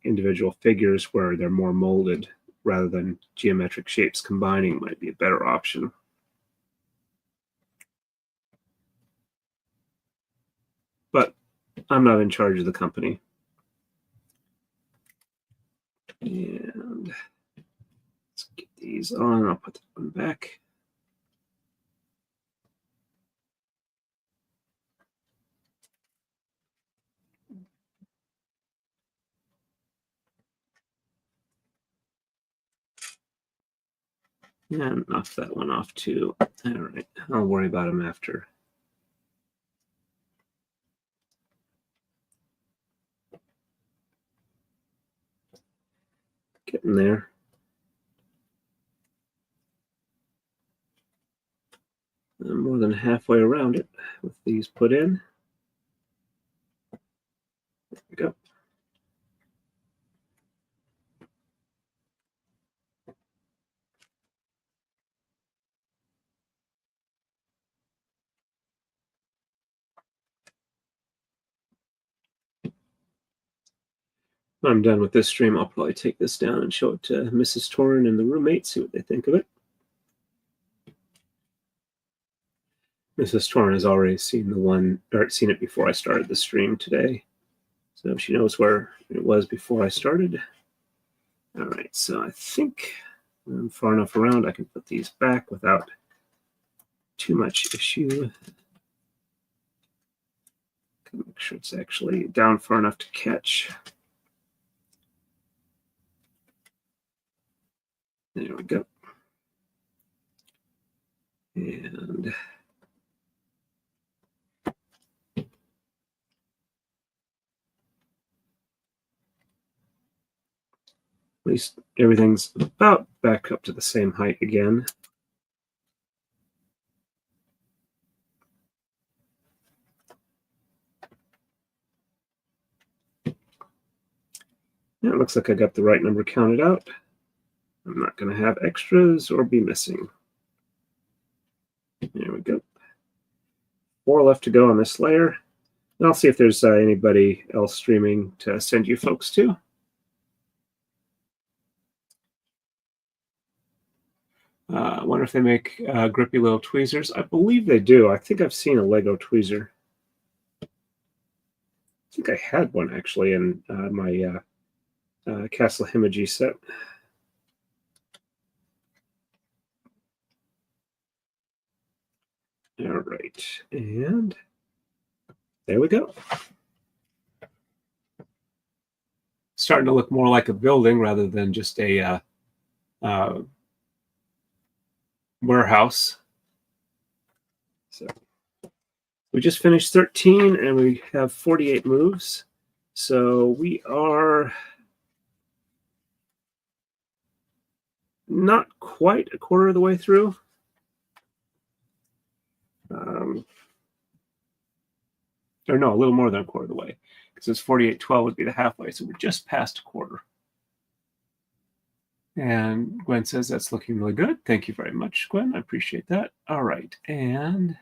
individual figures where they're more molded rather than geometric shapes combining might be a better option. But I'm not in charge of the company. And let's get these on. I'll put that one back. And knock that one off too. All right, I'll worry about them after. Getting there. I'm more than halfway around it with these put in. There we go. When I'm done with this stream, I'll probably take this down and show it to Mrs. Torrin and the roommate, see what they think of it. Mrs. Torrin has already seen the one, or seen it before I started the stream today. So she knows where it was before I started. All right, so I think I'm far enough around I can put these back without too much issue. Make sure it's actually down far enough to catch. There we go. And at least everything's about back up to the same height again. It looks like I got the right number counted out. I'm not going to have extras or be missing. There we go. 4 left to go on this layer. And I'll see if there's anybody else streaming to send you folks to. I wonder if they make grippy little tweezers. I believe they do. I think I've seen a Lego tweezer. I think I had one actually in my Castle Himeji set. All right, and there we go. Starting to look more like a building rather than just a warehouse. So we just finished 13 and we have 48 moves. So we are not quite a quarter of the way through. Or no, a little more than a quarter of the way, because it's 48-12 would be the halfway. So we're just past a quarter. And Gwen says that's looking really good. Thank you very much, Gwen. I appreciate that. All right. And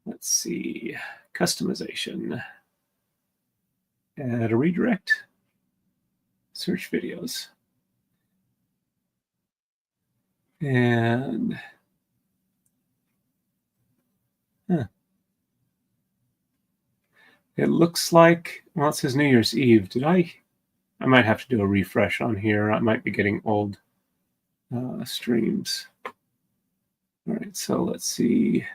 let's see. Customization. Add a redirect. Search videos. And it looks like, well, it says New Year's Eve. I might have to do a refresh on here. I might be getting old streams. All right, so let's see.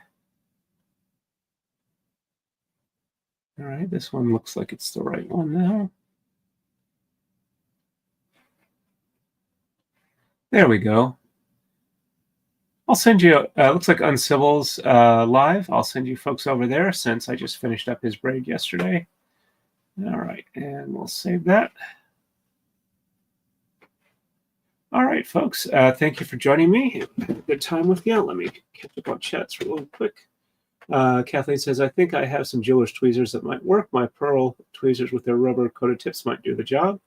All right, this one looks like it's the right one now. There we go. I'll send you, looks like Uncivil's live. I'll send you folks over there since I just finished up his braid yesterday. All right, and we'll save that. All right, folks, thank you for joining me. Had a good time with you. Let me catch up on chats real quick. Kathleen says, I think I have some jeweler's tweezers that might work. My pearl tweezers with their rubber-coated tips might do the job.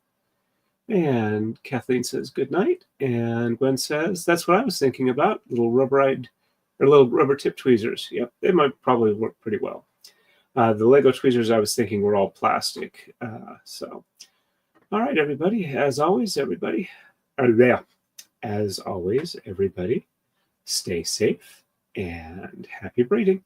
And Kathleen says, good night. And Gwen says, that's what I was thinking about, little rubber tip tweezers. Yep, they might probably work pretty well. The Lego tweezers I was thinking were all plastic. All right, everybody, as always, everybody, stay safe and happy braiding.